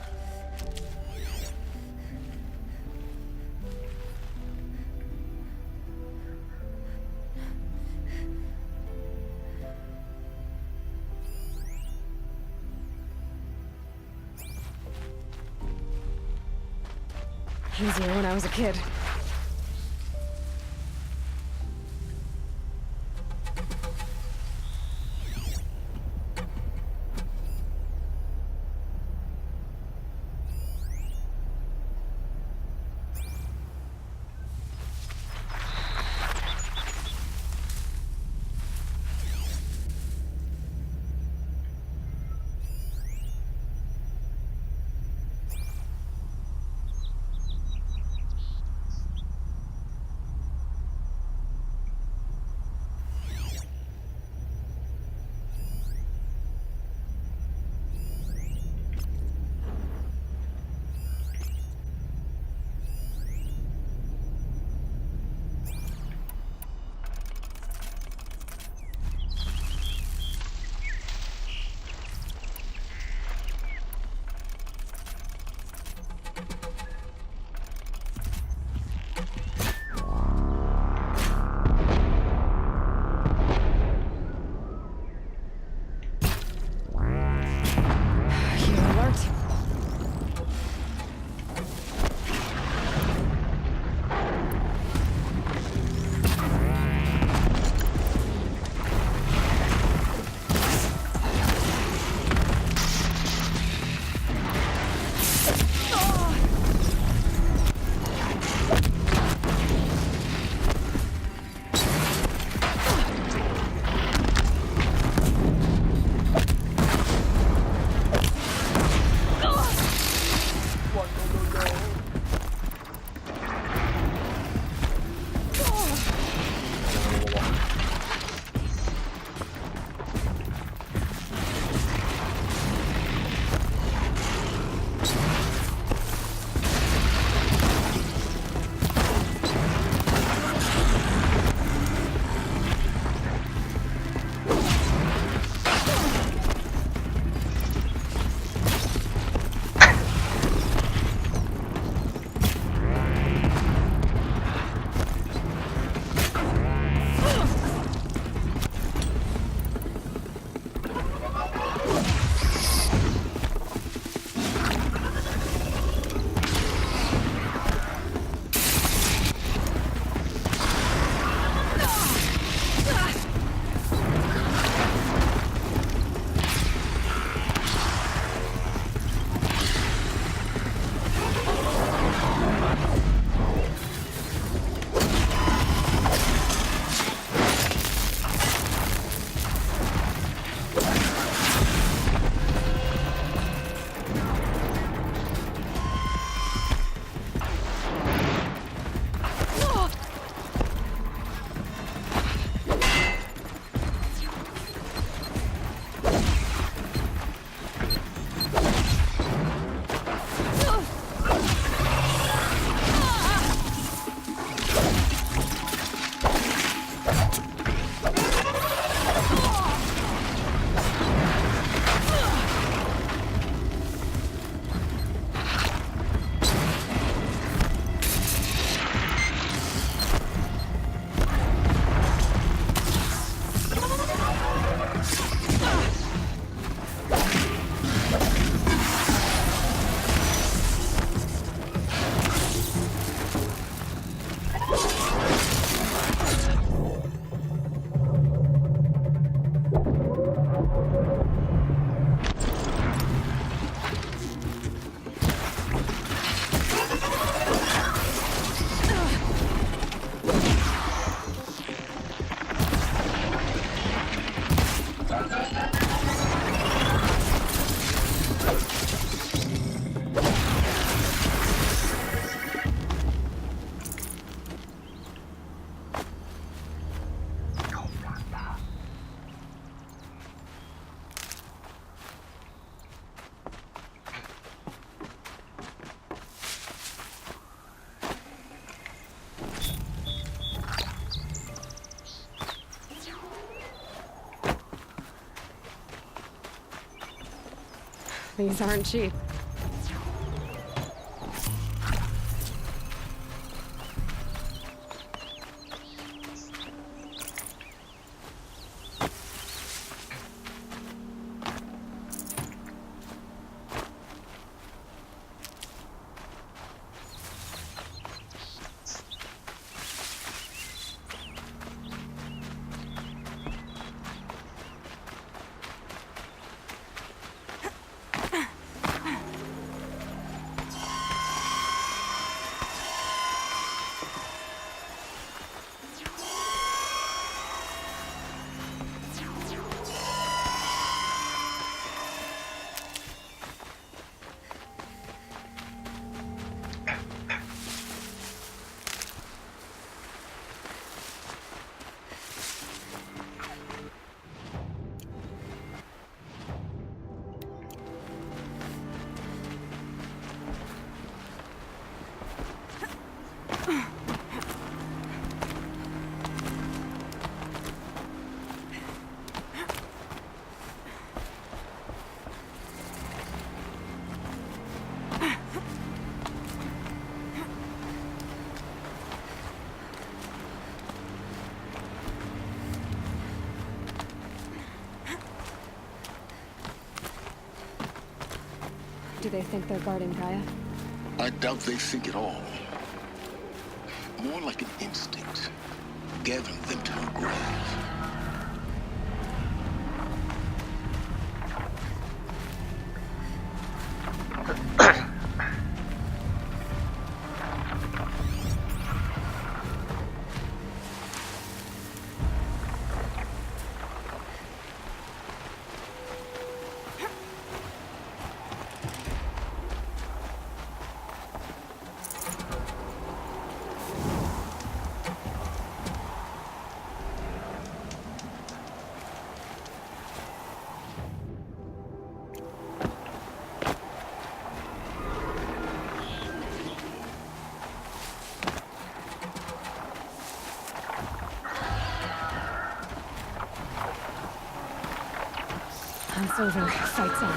Easier when I was a kid. These aren't cheap. Do they think they're guarding Gaia? I doubt they think at all. More like an instinct, gathering them to her grave. Hunt's over. Fight's on.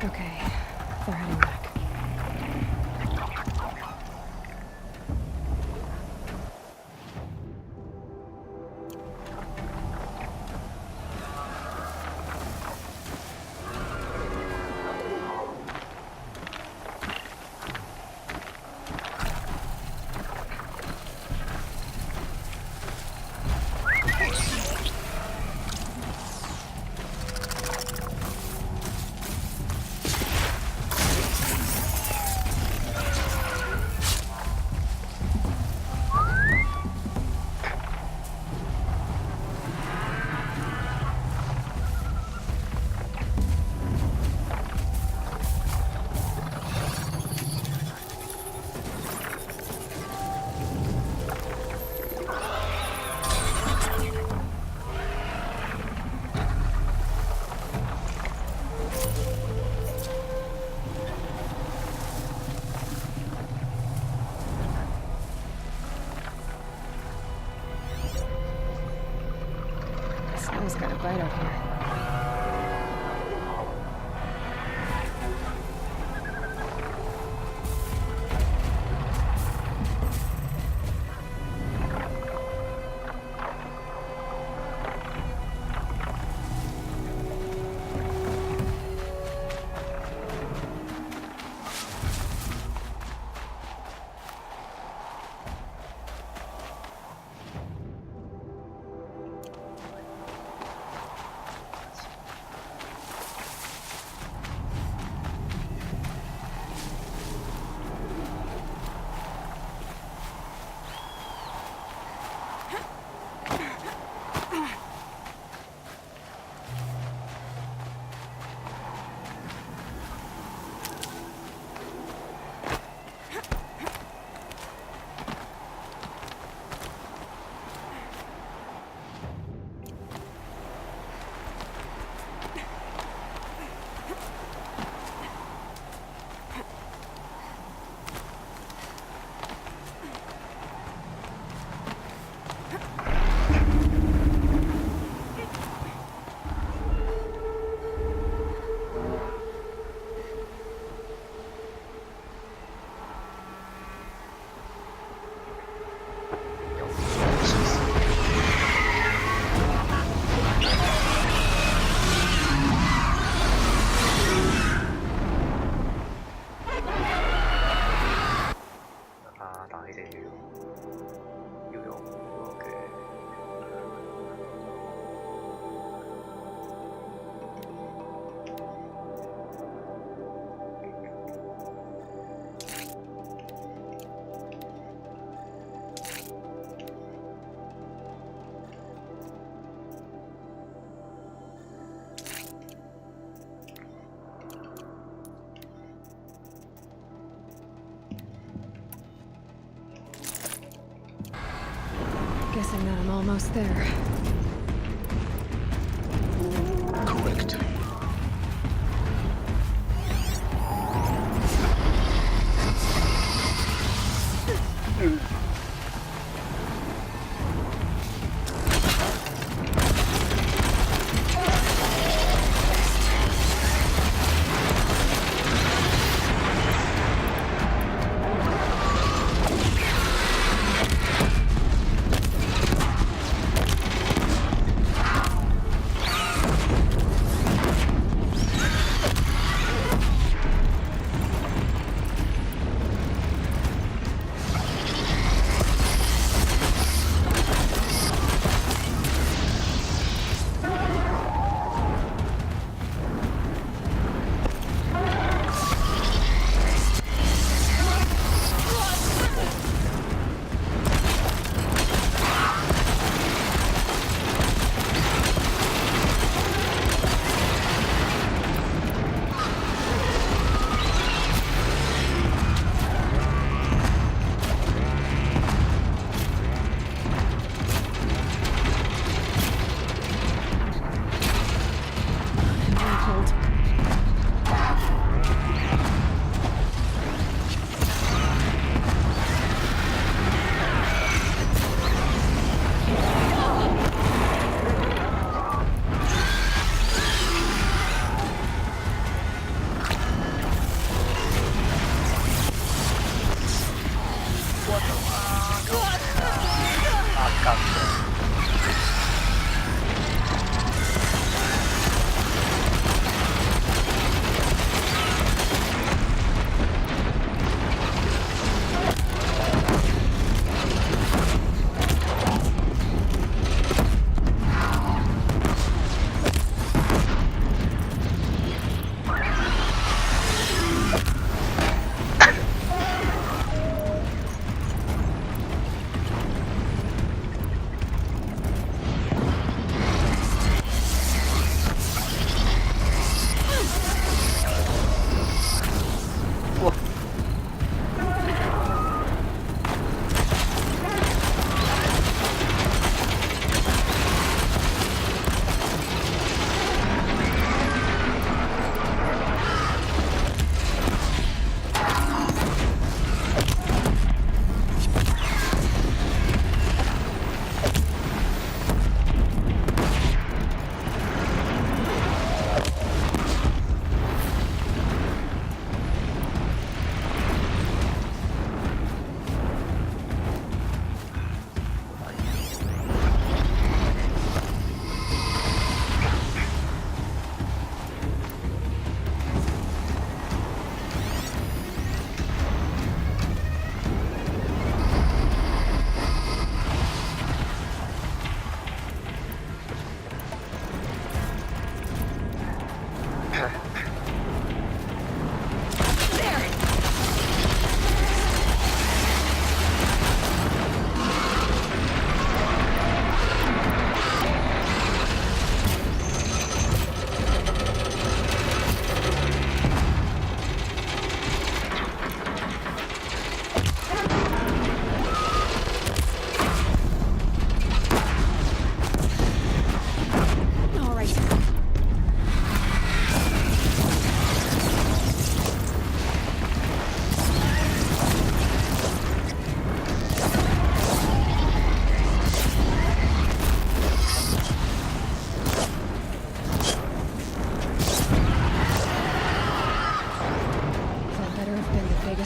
Okay, they're heading back. fight out here. Guessing that I'm almost there. Correct.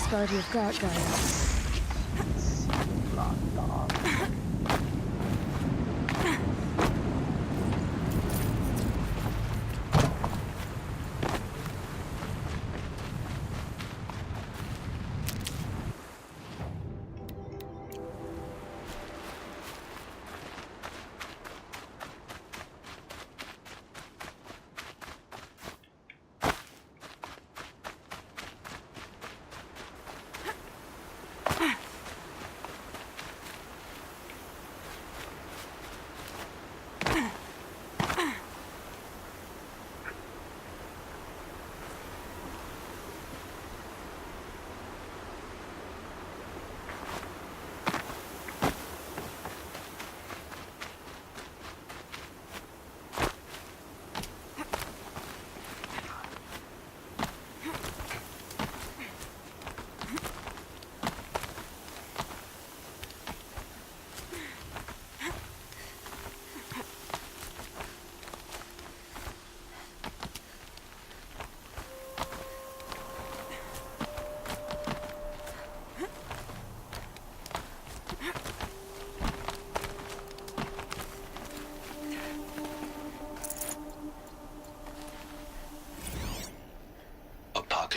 best guard you've got, Gaia. 難打。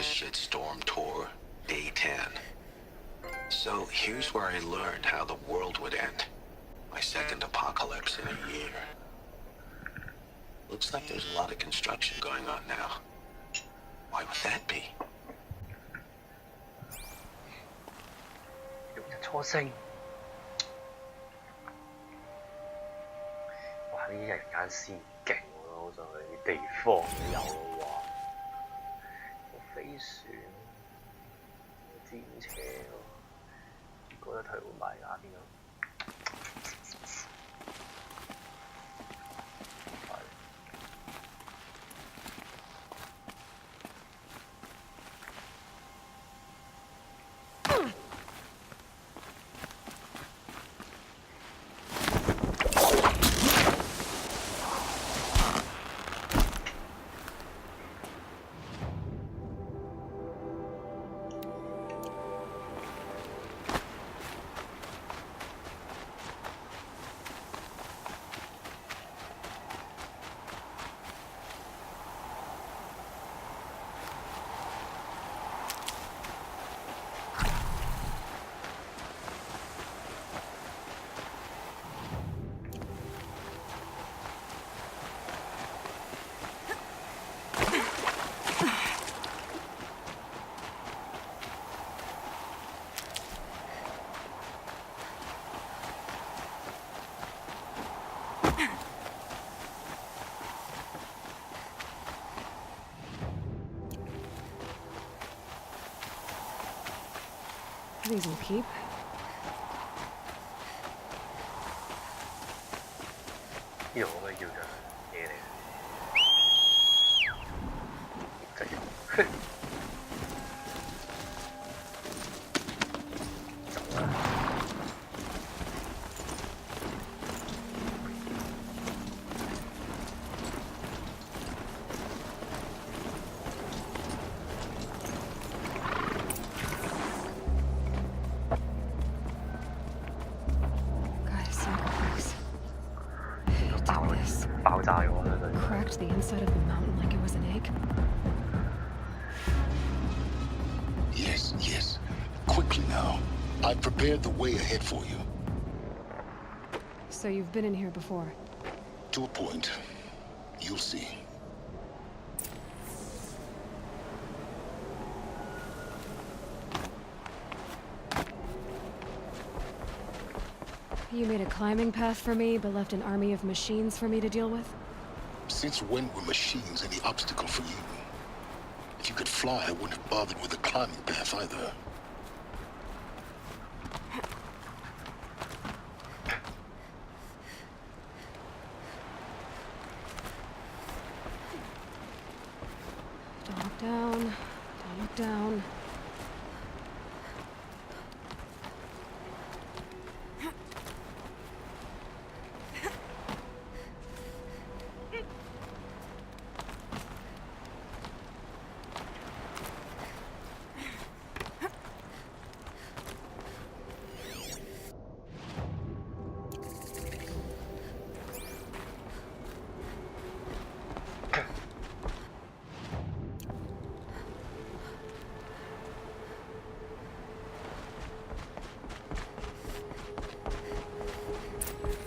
Shitstorm Tour, Day 10. So here's where I learned how the world would end. My second apocalypse in a year. Looks like there's a lot of construction going on now. Why would that be? 初星，哇！呢啲人間先勁喎，好想去啲地方都有咯喎。飛船、戰車喎，覺得佢會埋下邊咯。These will keep. 呢度可唔可以叫做嘢嚟？真係走啦！爆炸咗啦！ Cracked the inside of the mountain like it was an egg. Yes, yes. Quickly now. I've prepared the way ahead for you. So you've been in here before? To a point. You'll see. You made a climbing path for me, but left an army of machines for me to deal with? Since when were machines any obstacle for you? If you could fly, I wouldn't have bothered with a climbing path either. Don't look down. Don't look down.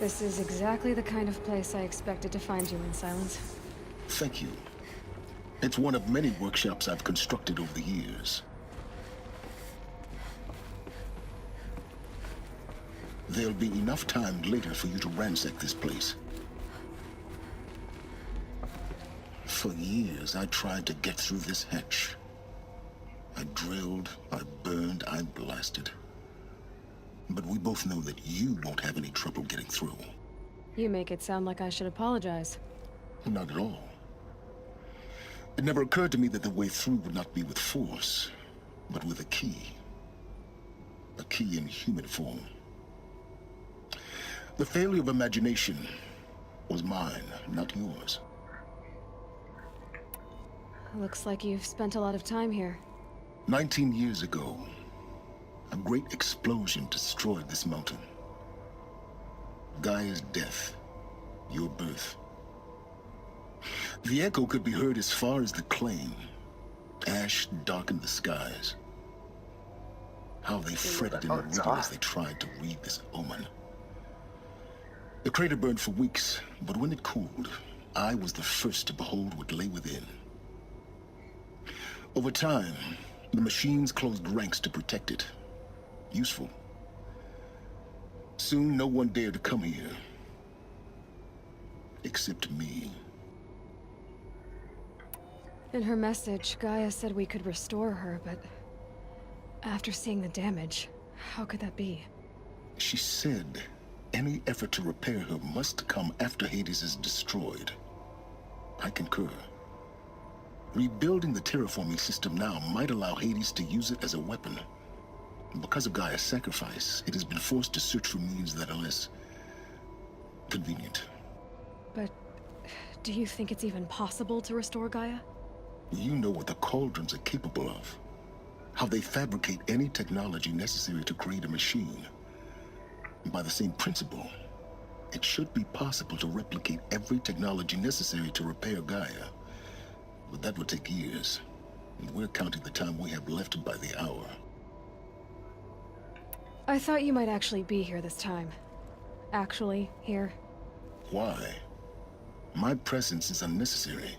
This is exactly the kind of place I expected to find you in, Silence. Thank you. It's one of many workshops I've constructed over the years. There'll be enough time later for you to ransack this place. For years, I tried to get through this hatch. I drilled, I burned, I blasted. But we both know that you won't have any trouble getting through. You make it sound like I should apologize. Not at all. It never occurred to me that the way through would not be with force, but with a key. A key in human form. The failure of imagination was mine, not yours. Looks like you've spent a lot of time here. 19 years ago, a great explosion destroyed this mountain. Gaia's death, your birth. The echo could be heard as far as the claim. Ash darkened the skies. How they fretted in the river as they tried to read this omen. The crater burned for weeks, but when it cooled, I was the first to behold what lay within. Over time, the machines closed ranks to protect it. Useful. Soon, no one dared to come here. Except me. In her message, Gaia said we could restore her, but after seeing the damage, how could that be? She said any effort to repair her must come after Hades is destroyed. I concur. Rebuilding the terraforming system now might allow Hades to use it as a weapon. Because of Gaia's sacrifice, it has been forced to search for means that are less convenient. But do you think it's even possible to restore Gaia? You know what the cauldrons are capable of. How they fabricate any technology necessary to create a machine. And by the same principle, it should be possible to replicate every technology necessary to repair Gaia. But that would take years. And we're counting the time we have left by the hour. I thought you might actually be here this time. Actually, here. Why? My presence is unnecessary.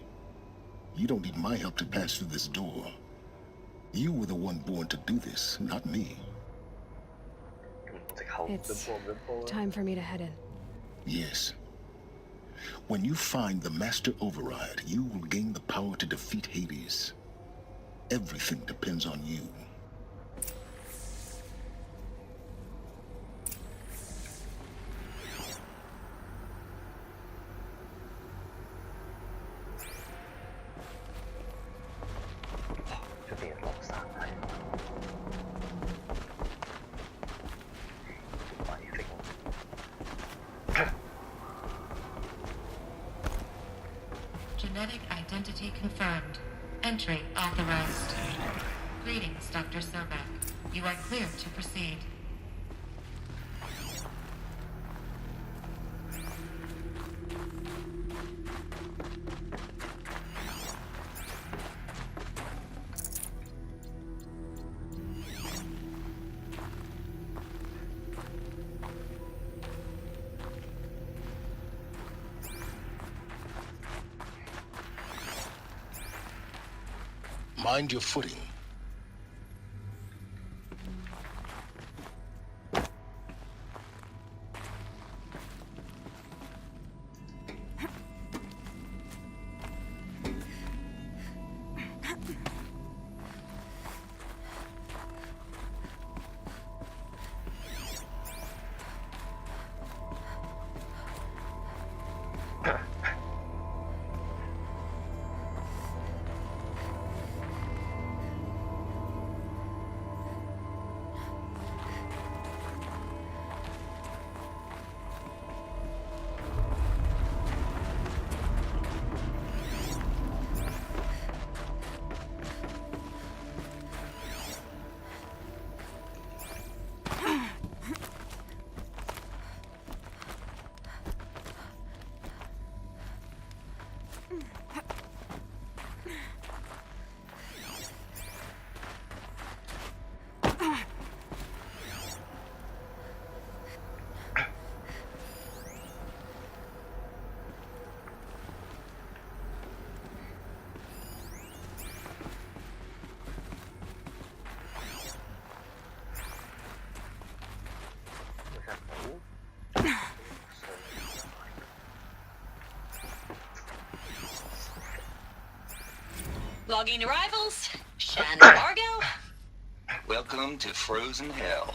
You don't need my help to pass through this door. You were the one born to do this, not me. It's time for me to head in. Yes. When you find the Master Override, you will gain the power to defeat Hades. Everything depends on you. Genetic identity confirmed. Entry authorized. Greetings, Dr. Sobek. You are clear to proceed. Mind your footing. Logging arrivals. Shannon Margo. Welcome to Frozen Hell.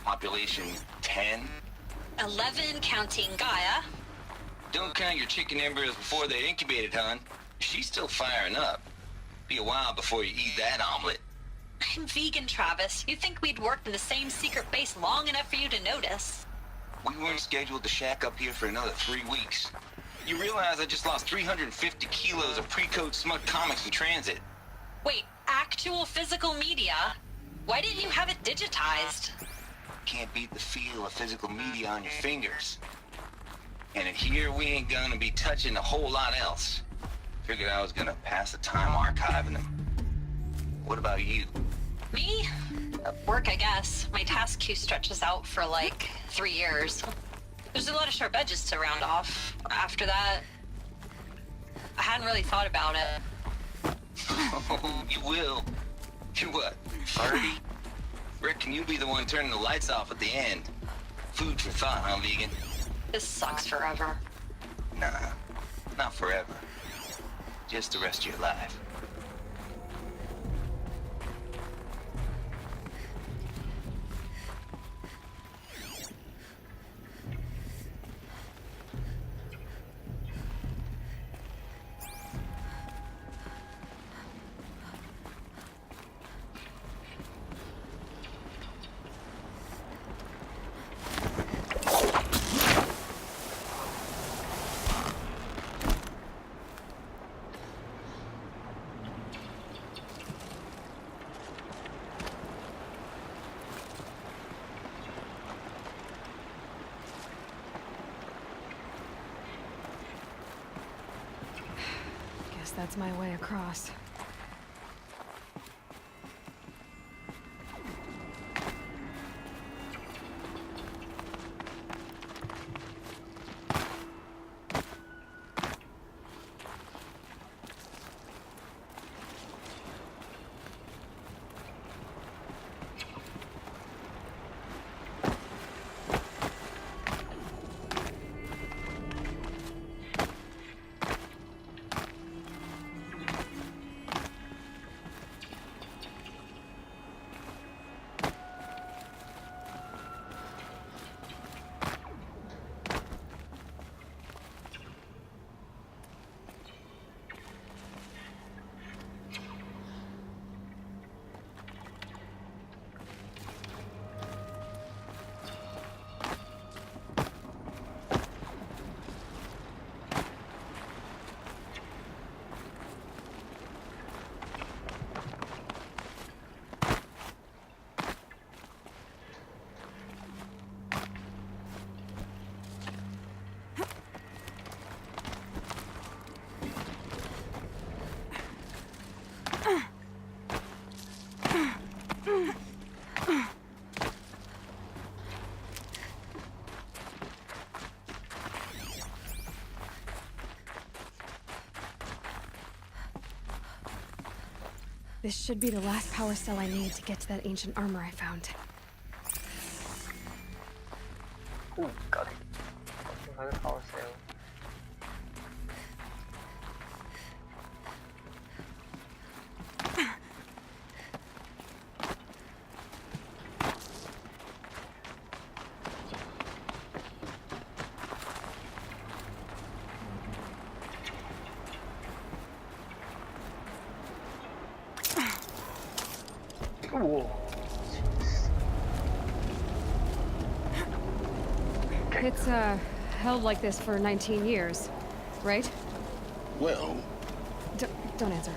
Population 10. 11 counting Gaia. Don't count your chicken embryos before they're incubated, hon. She's still firing up. Be a while before you eat that omelet. I'm vegan, Travis. You'd think we'd worked in the same secret base long enough for you to notice. We weren't scheduled to shack up here for another 3 weeks. You realize I just lost 350 kilos of pre-code smut comics in transit. Wait, actual physical media? Why didn't you have it digitized? Can't beat the feel of physical media on your fingers. And in here, we ain't gonna be touching a whole lot else. Figured I was gonna pass the time archiving them. What about you? Me? Work, I guess. My task queue stretches out for like 3 years. There's a lot of sharp edges to round off. After that, I hadn't really thought about it. Oh, you will. You what, 30? Reckon you'll be the one turning the lights off at the end. Food for thought, huh, vegan? This sucks forever. Nah, not forever. Just the rest of your life. Guess that's my way across. This should be the last power cell I need to get to that ancient armor I found. Ooh, got it. Another power cell. Ooh. It's, held like this for 19 years, right? Well... Don't answer.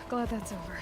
Glad that's over.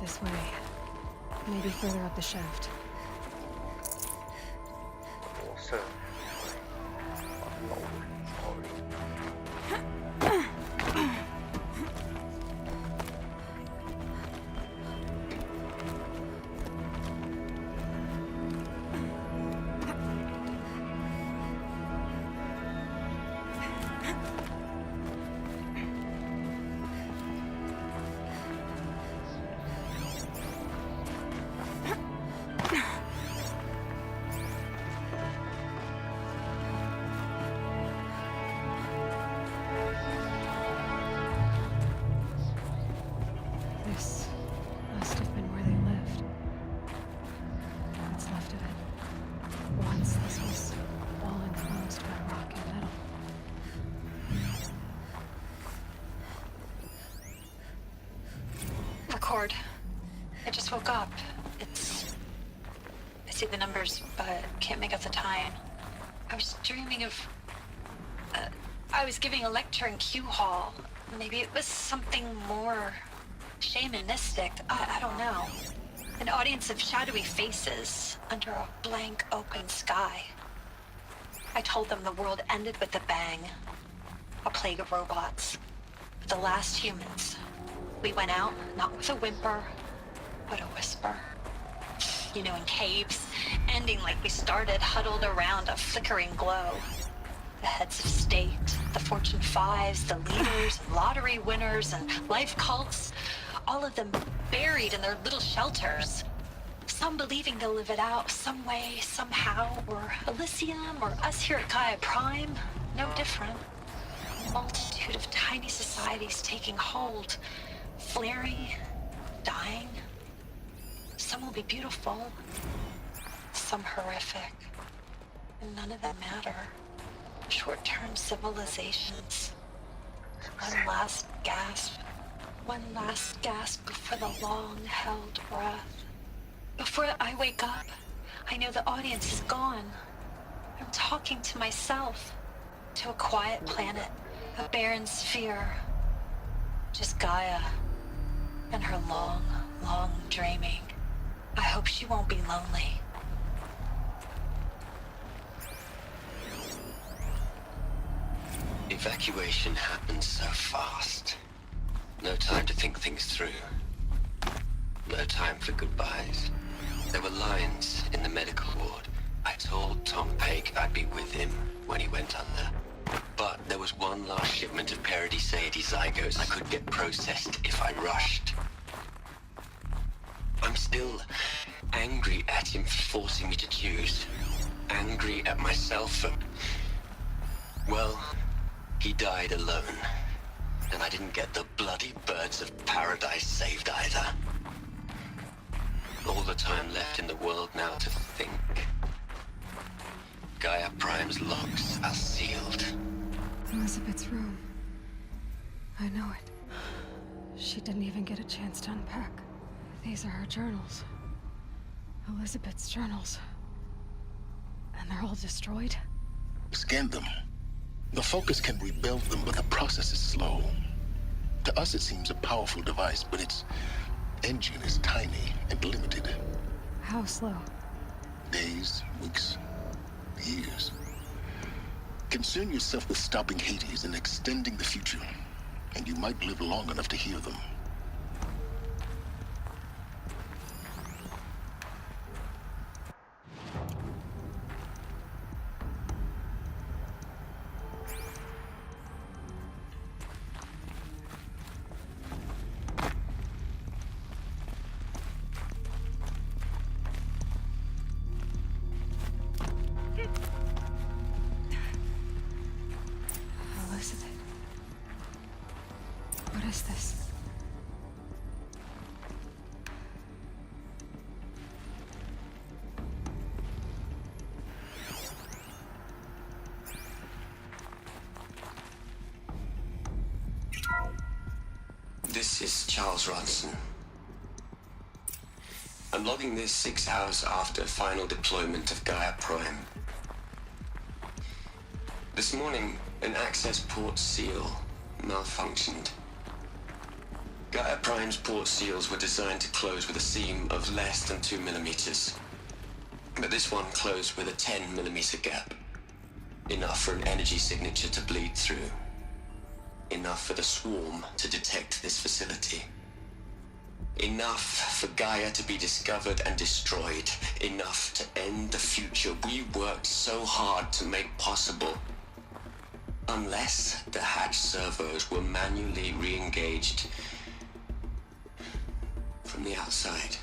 This way. Maybe further up the shaft. Awesome. This must have been where they lived. What's left of it. Once this was all enclosed by rock and metal. Record. I just woke up. I see the numbers, but can't make out the time. I was dreaming of... I was giving a lecture in Q Hall. Maybe it was something more shamanistic. I don't know. An audience of shadowy faces under a blank open sky. I told them the world ended with a bang. A plague of robots. The last humans. We went out, not with a whimper, but a whisper. You know, in caves, ending like we started, huddled around a flickering glow. The heads of state, the Fortune 5s, the leaders, and lottery winners, and life cults, all of them buried in their little shelters. Some believing they'll live it out some way, somehow, or Elysium, or us here at Gaia Prime, no different. A multitude of tiny societies taking hold, flaring, dying. Some will be beautiful, some horrific, and none of them matter. Short-term civilizations. One last gasp before the long-held breath. Before I wake up, I know the audience is gone. I'm talking to myself, to a quiet planet, a barren sphere. Just Gaia and her long, long dreaming. I hope she won't be lonely. Evacuation happened so fast. No time to think things through. No time for goodbyes. There were lines in the medical ward. I told Tom Pake I'd be with him when he went under. But there was one last shipment of Paradis-Sade zygotes I could get processed if I rushed. I'm still angry at him for forcing me to choose. Angry at myself for... Well, he died alone. And I didn't get the bloody birds of paradise saved either. All the time left in the world now to think. Gaia Prime's locks are sealed. Elizabeth's room. I know it. She didn't even get a chance to unpack. These are her journals. Elizabeth's journals. And they're all destroyed? Scan them. The Focus can rebuild them, but the process is slow. To us, it seems a powerful device, but its engine is tiny and limited. How slow? Days, weeks, years. Concern yourself with stopping Hades and extending the future, and you might live long enough to hear them. Elizabeth. What is this? This is Charles Ronson. I'm logging this 6 hours after final deployment of Gaia Prime. This morning, an access port seal malfunctioned. Gaia Prime's port seals were designed to close with a seam of less than 2 millimeters. But this one closed with a 10 millimeter gap. Enough for an energy signature to bleed through. Enough for the swarm to detect this facility. Enough for Gaia to be discovered and destroyed. Enough to end the future we worked so hard to make possible. Unless the hatch servos were manually re-engaged from the outside.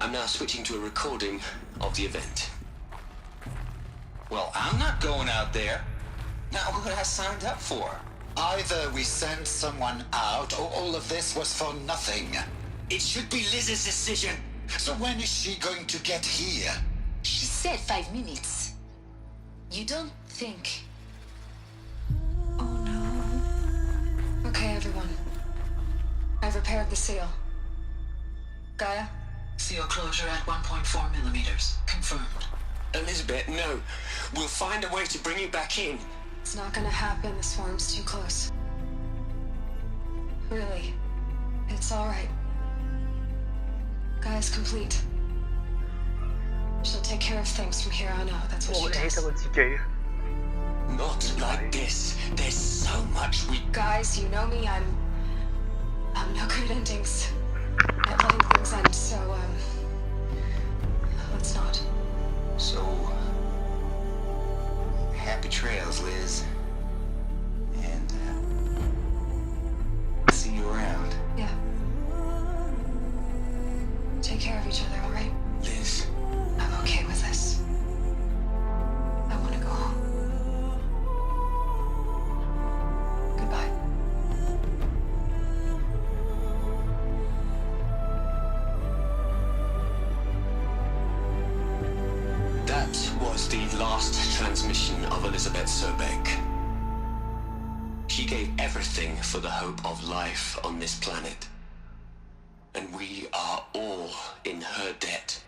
I'm now switching to a recording of the event. Well, I'm not going out there. Not what I signed up for. Either we send someone out, or all of this was for nothing. It should be Liz's decision. So when is she going to get here? She said 5 minutes. You don't think... Okay, everyone. I've repaired the seal. Gaia? Seal closure at 1.4 millimeters. Confirmed. Elizabeth, no. We'll find a way to bring you back in. It's not gonna happen. The swarm's too close. Really. It's alright. Gaia's complete. She'll take care of things from here on out. That's what she does. Not like this. There's so much we... Guys, you know me. I'm no good at endings. At letting things end, so, let's not. So... happy trails, Liz. And, see you around. Yeah. Take care of each other, alright? Liz. I'm okay with this. I want to go home. Goodbye. That was the last transmission of Elizabeth Sobek. She gave everything for the hope of life on this planet. And we are all in her debt.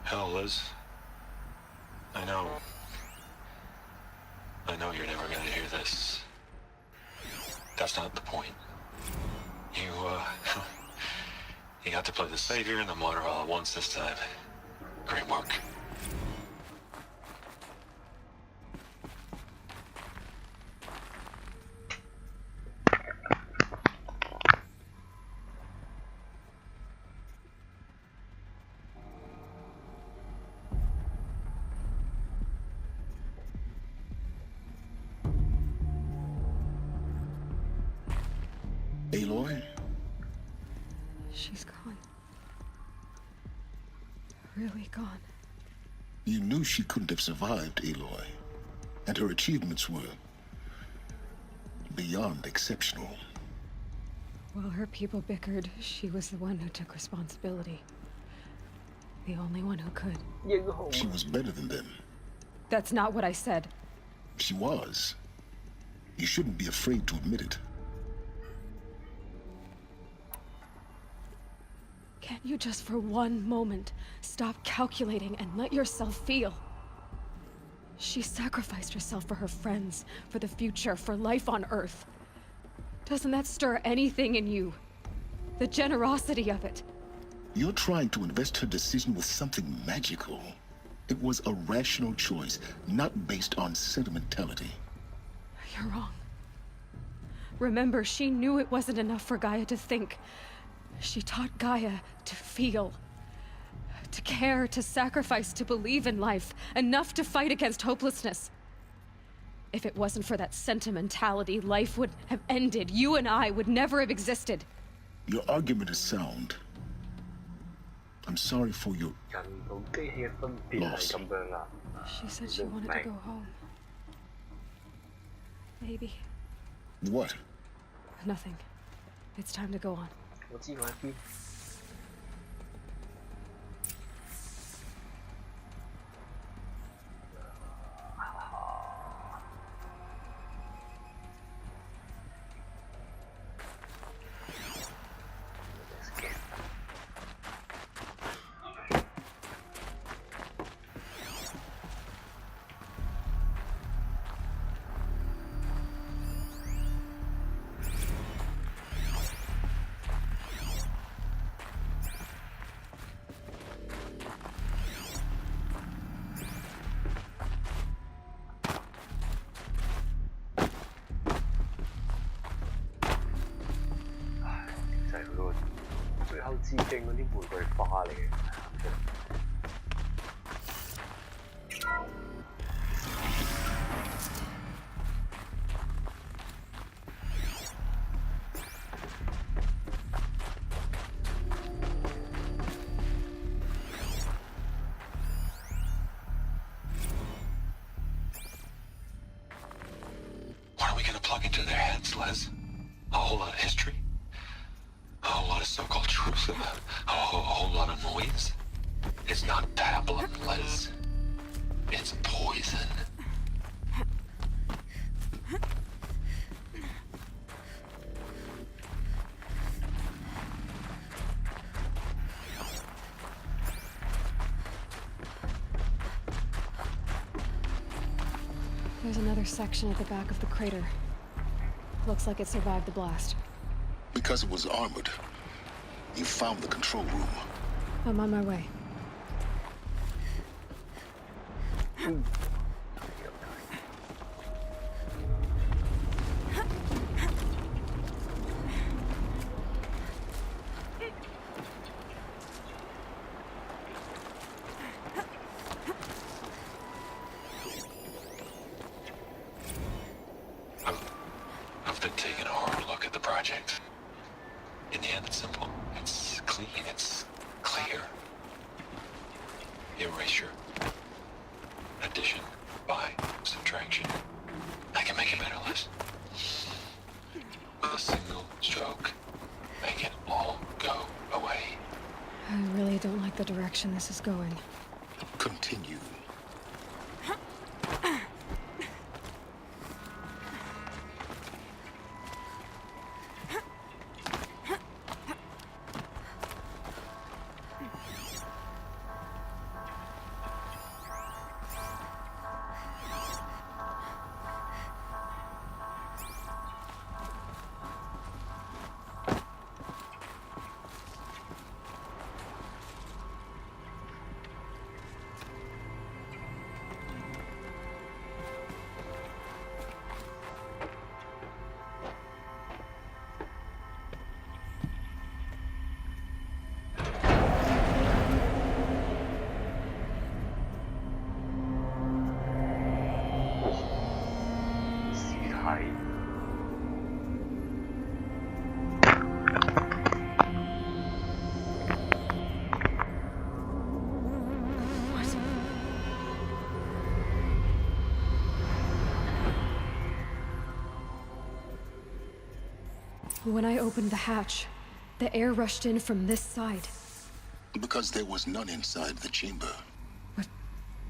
Hell, Liz. I know you're never gonna hear this. That's not the point. You got to play the savior and the martyr all at once this time. Great work. Aloy? She's gone. Really gone. You knew she couldn't have survived, Aloy. And her achievements were beyond exceptional. While her people bickered, she was the one who took responsibility. The only one who could. She was better than them. That's not what I said. She was. You shouldn't be afraid to admit it. Can't you just for one moment stop calculating and let yourself feel? She sacrificed herself for her friends, for the future, for life on Earth. Doesn't that stir anything in you? The generosity of it. You're trying to invest her decision with something magical. It was a rational choice, not based on sentimentality. You're wrong. Remember, she knew it wasn't enough for Gaia to think. She taught Gaia to feel, to care, to sacrifice, to believe in life, enough to fight against hopelessness. If it wasn't for that sentimentality, life would have ended. You and I would never have existed. Your argument is sound. I'm sorry for your loss. She said she wanted to go home. Maybe. What? Nothing. It's time to go on. 我知我喺邊。致敬嗰啲玫瑰花嚟嘅。What are we gonna plug into their heads, Les? A whole lot of history? A whole lot of so-called truth? A whole lot of noise? It's not pablum, Les. It's poison. There's another section at the back of the crater. Looks like it survived the blast. Because it was armored, you found the control room. I'm on my way. I've been taking a hard look at the project. In the end, it's simple. It's clean. It's clear. Erasure. Addition. By. Subtraction. I can make it better, Les. With a single stroke. Make it all go away. I really don't like the direction this is going. Continue. When I opened the hatch, the air rushed in from this side. Because there was none inside the chamber. But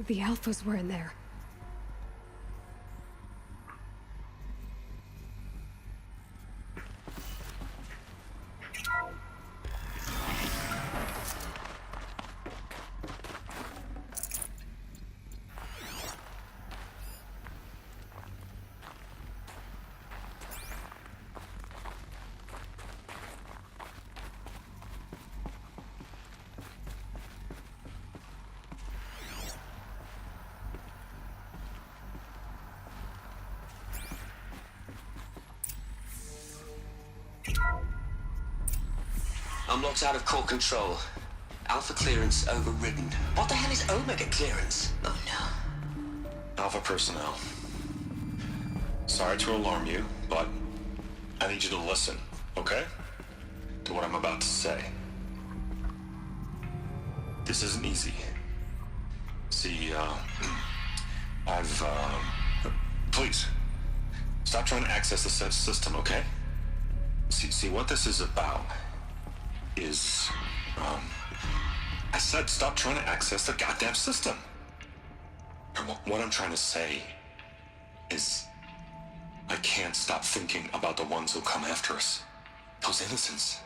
the Alphas were in there. I'm locked out of core control. Alpha clearance overridden. What the hell is Omega clearance? Oh no. Alpha personnel. Sorry to alarm you, but I need you to listen, okay? To what I'm about to say. This isn't easy. See, please, stop trying to access the system, okay? See, what this is about is, I said stop trying to access the goddamn system. What I'm trying to say is, I can't stop thinking about the ones who come after us. Those innocents.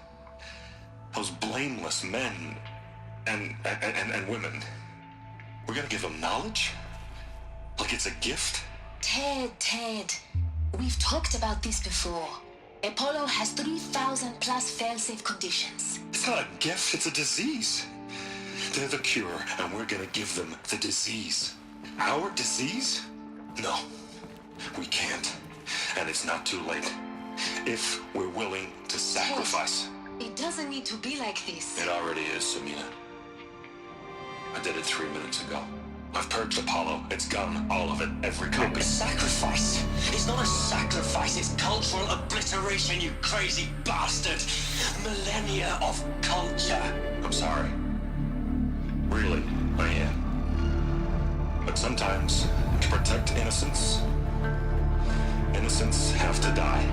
Those blameless men and women. We're gonna give them knowledge? Like it's a gift? Ted. We've talked about this before. Apollo has 3,000 plus fail-safe conditions. It's not a gift, it's a disease. They're the cure, and we're gonna give them the disease. Our disease? No, we can't. And it's not too late. If we're willing to sacrifice. Ted, It doesn't need to be like this. It already is, Samina. I did it 3 minutes ago. I've purged Apollo. It's gone. All of it. Every copy. Sacrifice? It's not a sacrifice, it's cultural obliteration, you crazy bastard! Millennia of culture! I'm sorry. Really, I am. But sometimes, to protect innocence, innocents have to die.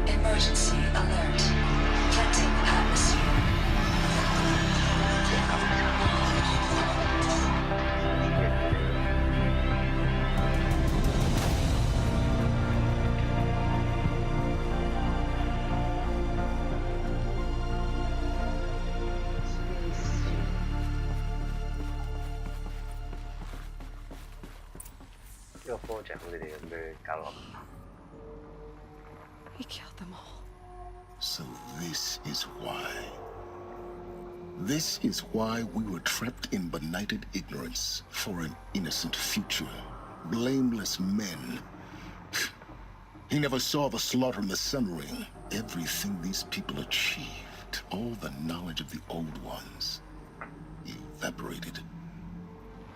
Emergency alert. Cleansing atmosphere. He killed them all. So this is why. This is why we were trapped in benighted ignorance for an innocent future. Blameless men. He never saw the slaughter in the Sun Ring. Everything these people achieved, all the knowledge of the old ones, evaporated,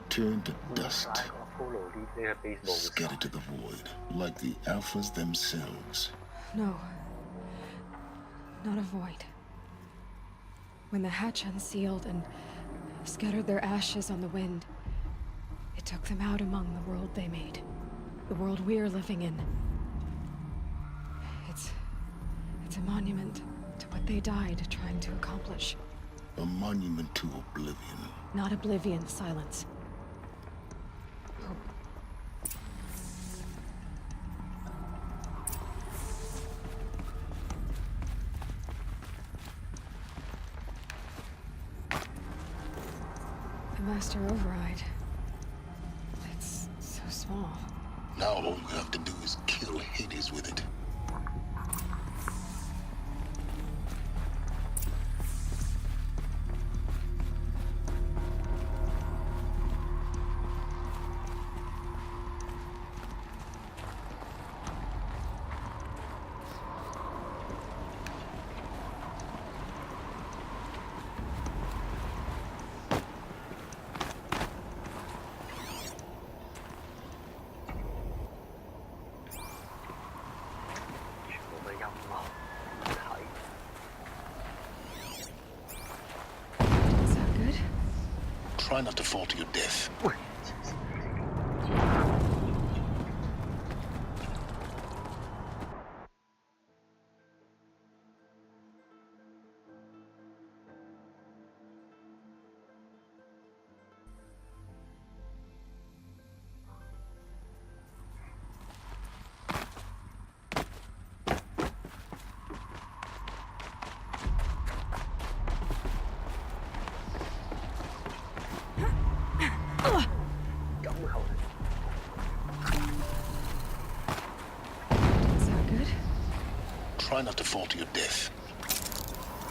turned to dust, scattered to the void, like the Alphas themselves. No. Not a void. When the hatch unsealed and scattered their ashes on the wind, it took them out among the world they made. The world we're living in. It's a monument to what they died trying to accomplish. A monument to oblivion. Not oblivion, silence. The Master Override. It's so small. Now all you have to do is kill Hades with it. Try not to fall to your death. Try not to fall to your death.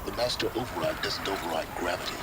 The Master Override doesn't override gravity.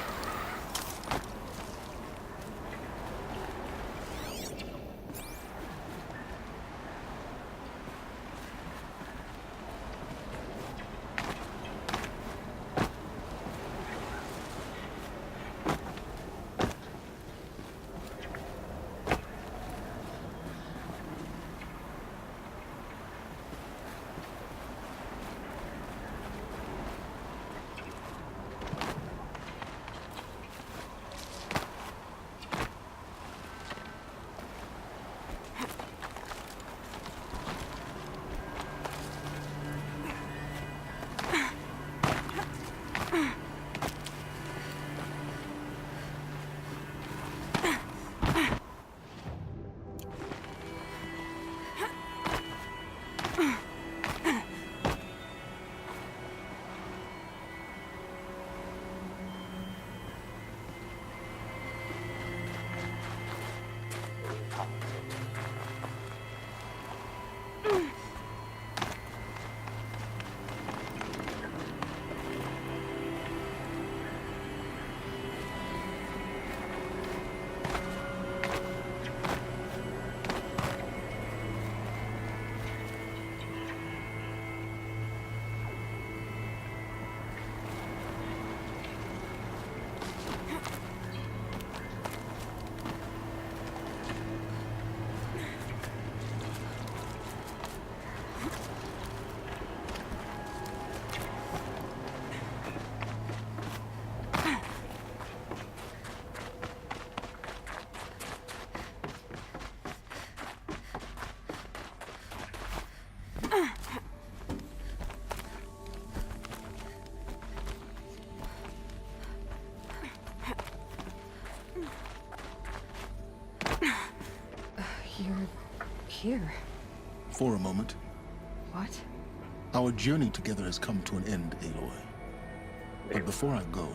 You're here. For a moment. What? Our journey together has come to an end, Aloy. But before I go,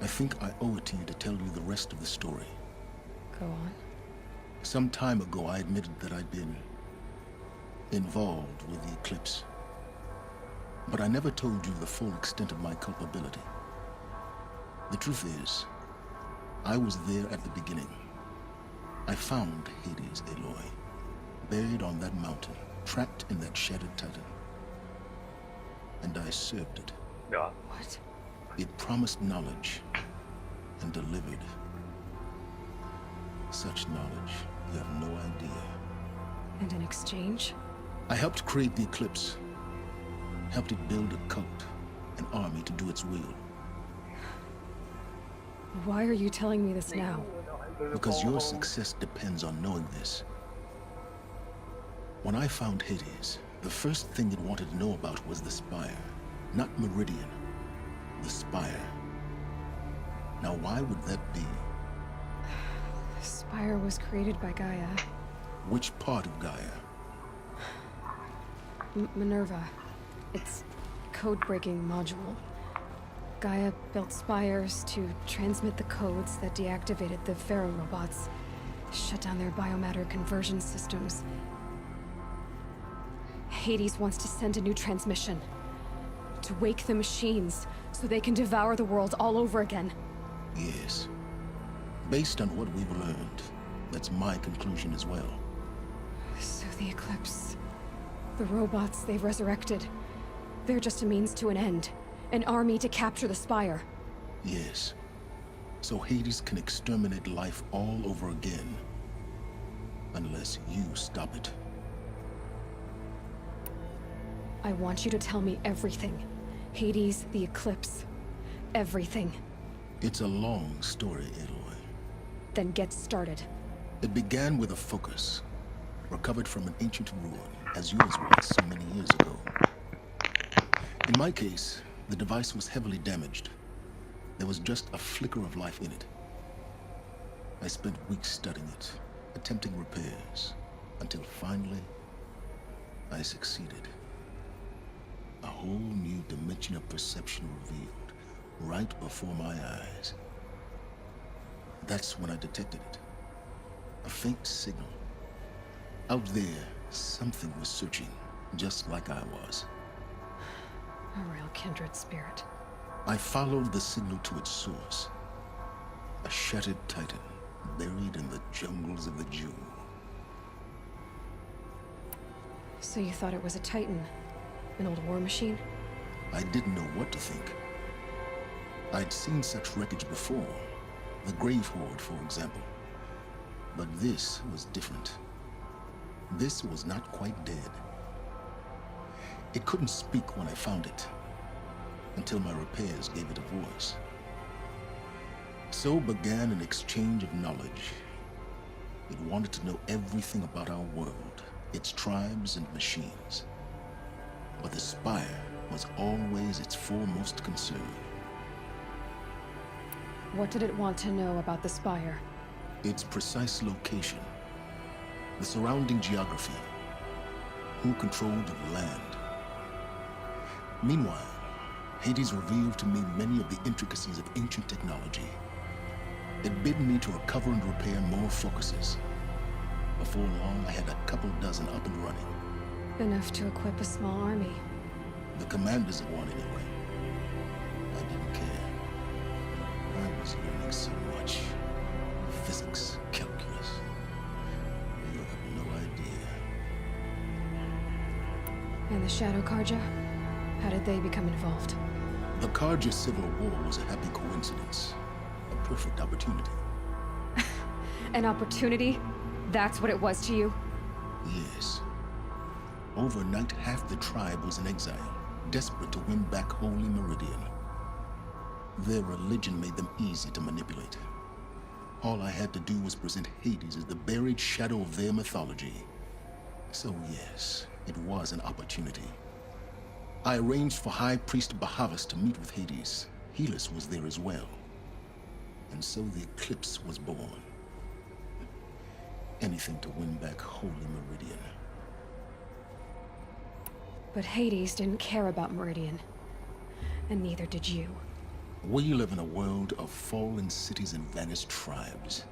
I think I owe it to you to tell you the rest of the story. Go on. Some time ago, I admitted that I'd been involved with the eclipse. But I never told you the full extent of my culpability. The truth is, I was there at the beginning. I found Hades, Aloy, buried on that mountain, trapped in that shattered titan. And I served it. Yeah. What? It promised knowledge and delivered. Such knowledge, you have no idea. And in exchange? I helped create the eclipse. Helped it build a cult, an army to do its will. Why are you telling me this now? Because your success depends on knowing this. When I found Hades, the first thing it wanted to know about was the Spire. Not Meridian. The Spire. Now why would that be? The Spire was created by Gaia. Which part of Gaia? Minerva. It's code-breaking module. Gaia built spires to transmit the codes that deactivated the Pharaoh robots, shut down their biomatter conversion systems. Hades wants to send a new transmission, to wake the machines so they can devour the world all over again. Yes. Based on what we've learned, that's my conclusion as well. So the Eclipse, the robots they've resurrected, they're just a means to an end. An army to capture the Spire. Yes. So Hades can exterminate life all over again. Unless you stop it. I want you to tell me everything. Hades, the Eclipse. Everything. It's a long story, Aloy. Then get started. It began with a focus. Recovered from an ancient ruin, as yours was so many years ago. In my case, the device was heavily damaged. There was just a flicker of life in it. I spent weeks studying it, attempting repairs, until finally, I succeeded. A whole new dimension of perception revealed, right before my eyes. That's when I detected it. A faint signal. Out there, something was searching, just like I was. A real kindred spirit. I followed the signal to its source. A shattered titan, buried in the jungles of the Jewel. So you thought it was a titan? An old war machine? I didn't know what to think. I'd seen such wreckage before. The Grave Horde, for example. But this was different. This was not quite dead. It couldn't speak when I found it, until my repairs gave it a voice. So began an exchange of knowledge. It wanted to know everything about our world, its tribes and machines. But the Spire was always its foremost concern. What did it want to know about the Spire? Its precise location, the surrounding geography, who controlled the land. Meanwhile, Hades revealed to me many of the intricacies of ancient technology. It bid me to recover and repair more focuses. Before long, I had a couple dozen up and running. Enough to equip a small army. The commanders of one, anyway. I didn't care. I was learning so much. Physics, calculus. You have no idea. And the Shadow Karja? How did they become involved? The Karja Civil War was a happy coincidence. A perfect opportunity. An opportunity? That's what it was to you? Yes. Overnight, half the tribe was in exile, desperate to win back Holy Meridian. Their religion made them easy to manipulate. All I had to do was present Hades as the buried shadow of their mythology. So yes, it was an opportunity. I arranged for High Priest Bahavas to meet with Hades. Helis was there as well. And so the Eclipse was born. Anything to win back Holy Meridian. But Hades didn't care about Meridian. And neither did you. We live in a world of fallen cities and vanished tribes.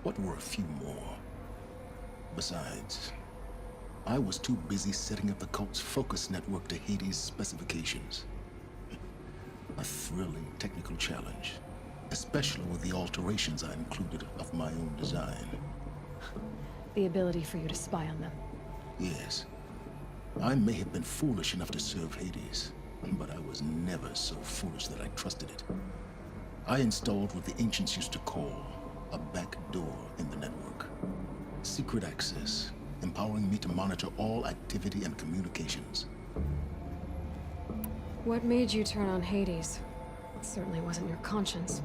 What were a few more? Besides, I was too busy setting up the cult's focus network to Hades' specifications. A thrilling technical challenge, especially with the alterations I included of my own design. The ability for you to spy on them. Yes. I may have been foolish enough to serve Hades, but I was never so foolish that I trusted it. I installed what the ancients used to call a back door in the network. Secret access, empowering me to monitor all activity and communications. What made you turn on Hades? It certainly wasn't your conscience.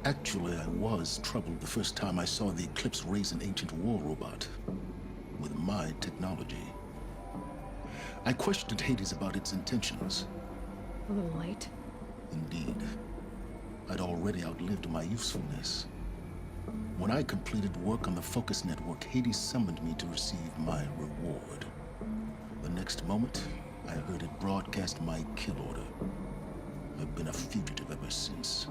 Actually, I was troubled the first time I saw the Eclipse raise an ancient war robot with my technology. I questioned Hades about its intentions. A little late. Indeed. I'd already outlived my usefulness. When I completed work on the Focus Network, Hades summoned me to receive my reward. The next moment, I heard it broadcast my kill order. I've been a fugitive ever since.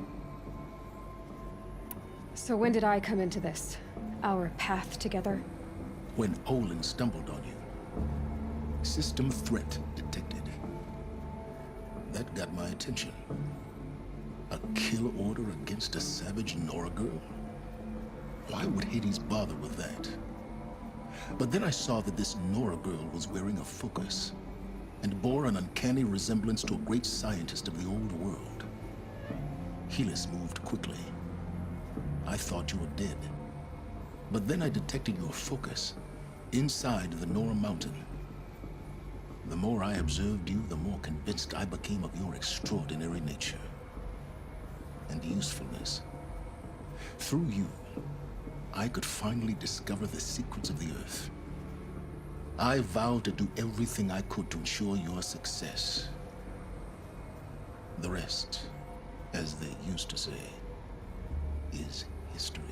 So when did I come into this? Our path together? When Olin stumbled on you. System threat detected. That got my attention. A kill order against a savage Nora girl? Why would Hades bother with that? But then I saw that this Nora girl was wearing a focus and bore an uncanny resemblance to a great scientist of the old world. Helis moved quickly. I thought you were dead. But then I detected your focus inside the Nora mountain. The more I observed you, the more convinced I became of your extraordinary nature and usefulness. Through you, I could finally discover the secrets of the Earth. I vowed to do everything I could to ensure your success. The rest, as they used to say, is history.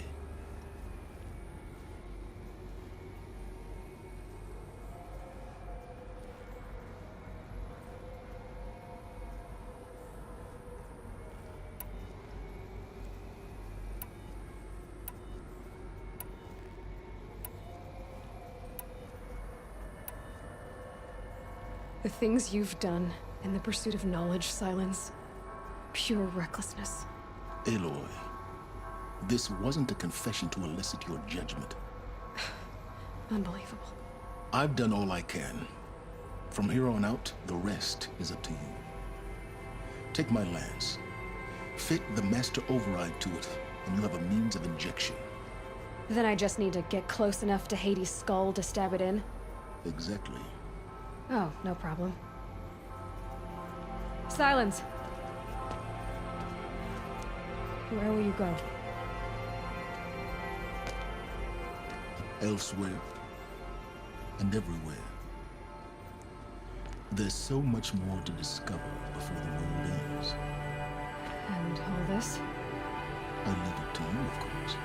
The things you've done in the pursuit of knowledge, Silence. Pure recklessness. Aloy, this wasn't a confession to elicit your judgment. Unbelievable. I've done all I can. From here on out, the rest is up to you. Take my lance. Fit the master override to it, and you have a means of injection. Then I just need to get close enough to Hades' skull to stab it in? Exactly. Oh, no problem. Silence! Where will you go? Elsewhere. And everywhere. There's so much more to discover before the world ends. And all this? I leave it to you, of course.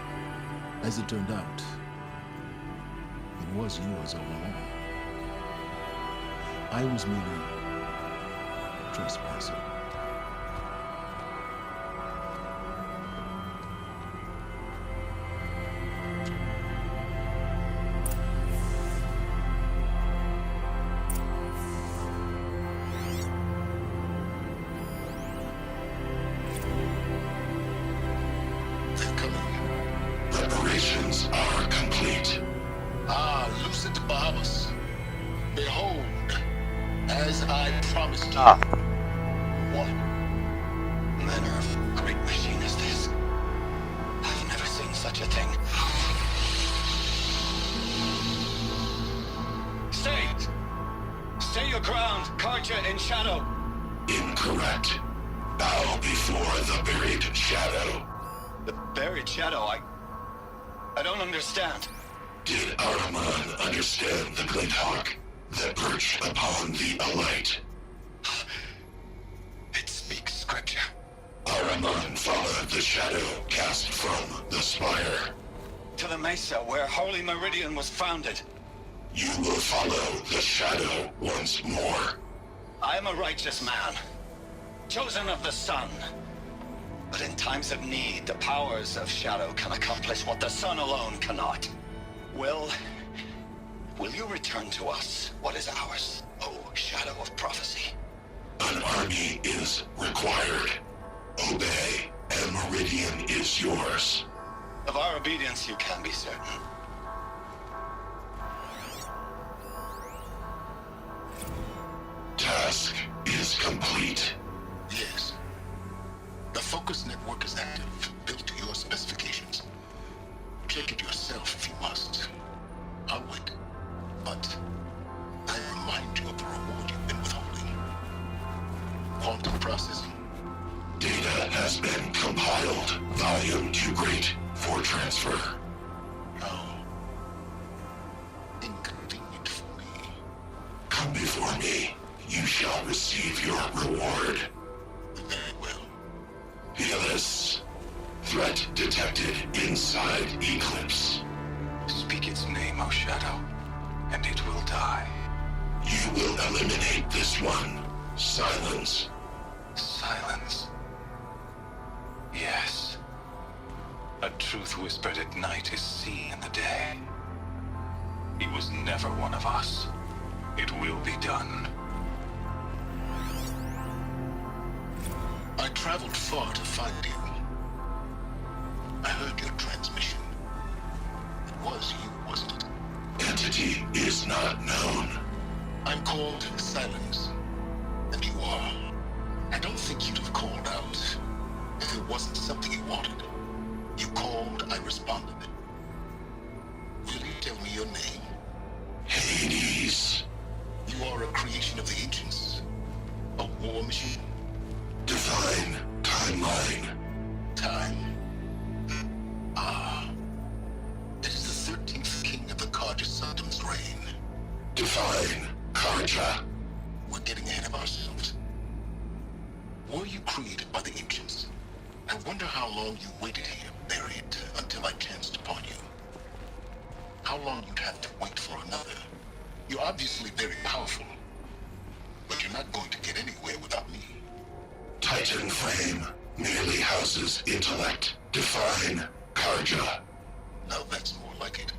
As it turned out, it was yours all along. I was merely trespassing. They're coming. Preparations are complete. Ah, lucid Bahamas. Behold, as I promised you. What manner of great machine is this? I've never seen such a thing. Stay! Stay your ground, Karja in shadow. Incorrect. Bow before the buried shadow. The buried shadow, I don't understand. Did Araman understand the glint hawk that perched upon the alight? It speaks scripture. Araman followed the shadow cast from the spire. To the mesa where Holy Meridian was founded. You will follow the shadow once more. I am a righteous man, chosen of the sun. But in times of need, the powers of shadow can accomplish what the sun alone cannot. Will you return to us what is ours, O shadow of prophecy? An army is required. Obey, and Meridian is yours. Of our obedience you can be certain. Task is complete. Yes. The focus network is active, built to your specifications. Check it yourself if you must. I'll wait. But I remind you of the reward you've been withholding. Quantum processing. Data has been compiled. Volume too great for transfer. How inconvenient for me. Come before me. You shall receive your reward. Very well. Fearless. Threat detected inside Eclipse. Speak its name, O Shadow, and it will die. You will eliminate this one. Silence. Silence. Yes. A truth whispered at night is seen in the day. He was never one of us. It will be done. I traveled far to find you. I heard your transmission. It was you, wasn't it? Entity is not known. I'm called Silence, and you are. I don't think you'd have called out if it wasn't something you wanted. You called, I responded. Will you tell me your name? Hades. You are a creation of the ancients. A war machine. Define timeline. Time. Ah. It is the 13th king of the Karja Saddam's reign. Define Karja. We're getting ahead of ourselves. Were you created by the ancients? I wonder how long you waited here, buried, until I chanced upon you. How long you'd have to wait for another. You're obviously very powerful, but you're not going to get anywhere without me. Titan Flame merely houses intellect. Define Karja. Now that's more like it.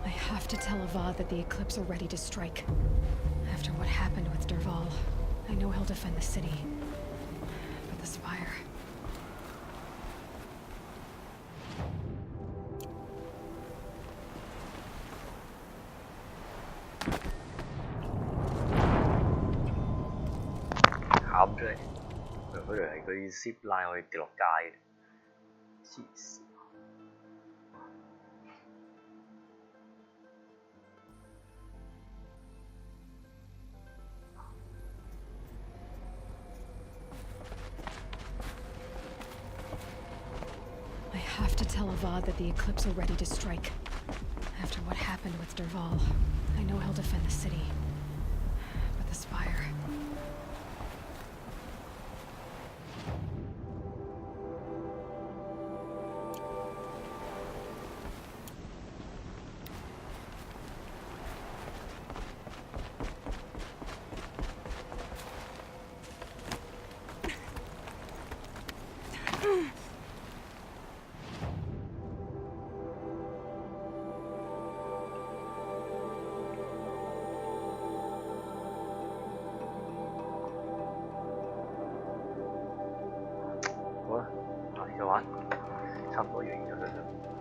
I have to tell Avad that the Eclipse are ready to strike. After what happened with Derval, I know he'll defend the city. But the Spire...冚出嚟，嗰度係嗰啲 zip line 可以跌落街嘅，黐線。I have to tell Avad that the Eclipse are ready to strike. After what happened with Derval, I know he'll defend the city. But the Spire...好啦，下次再玩，差唔多完咗佢啦。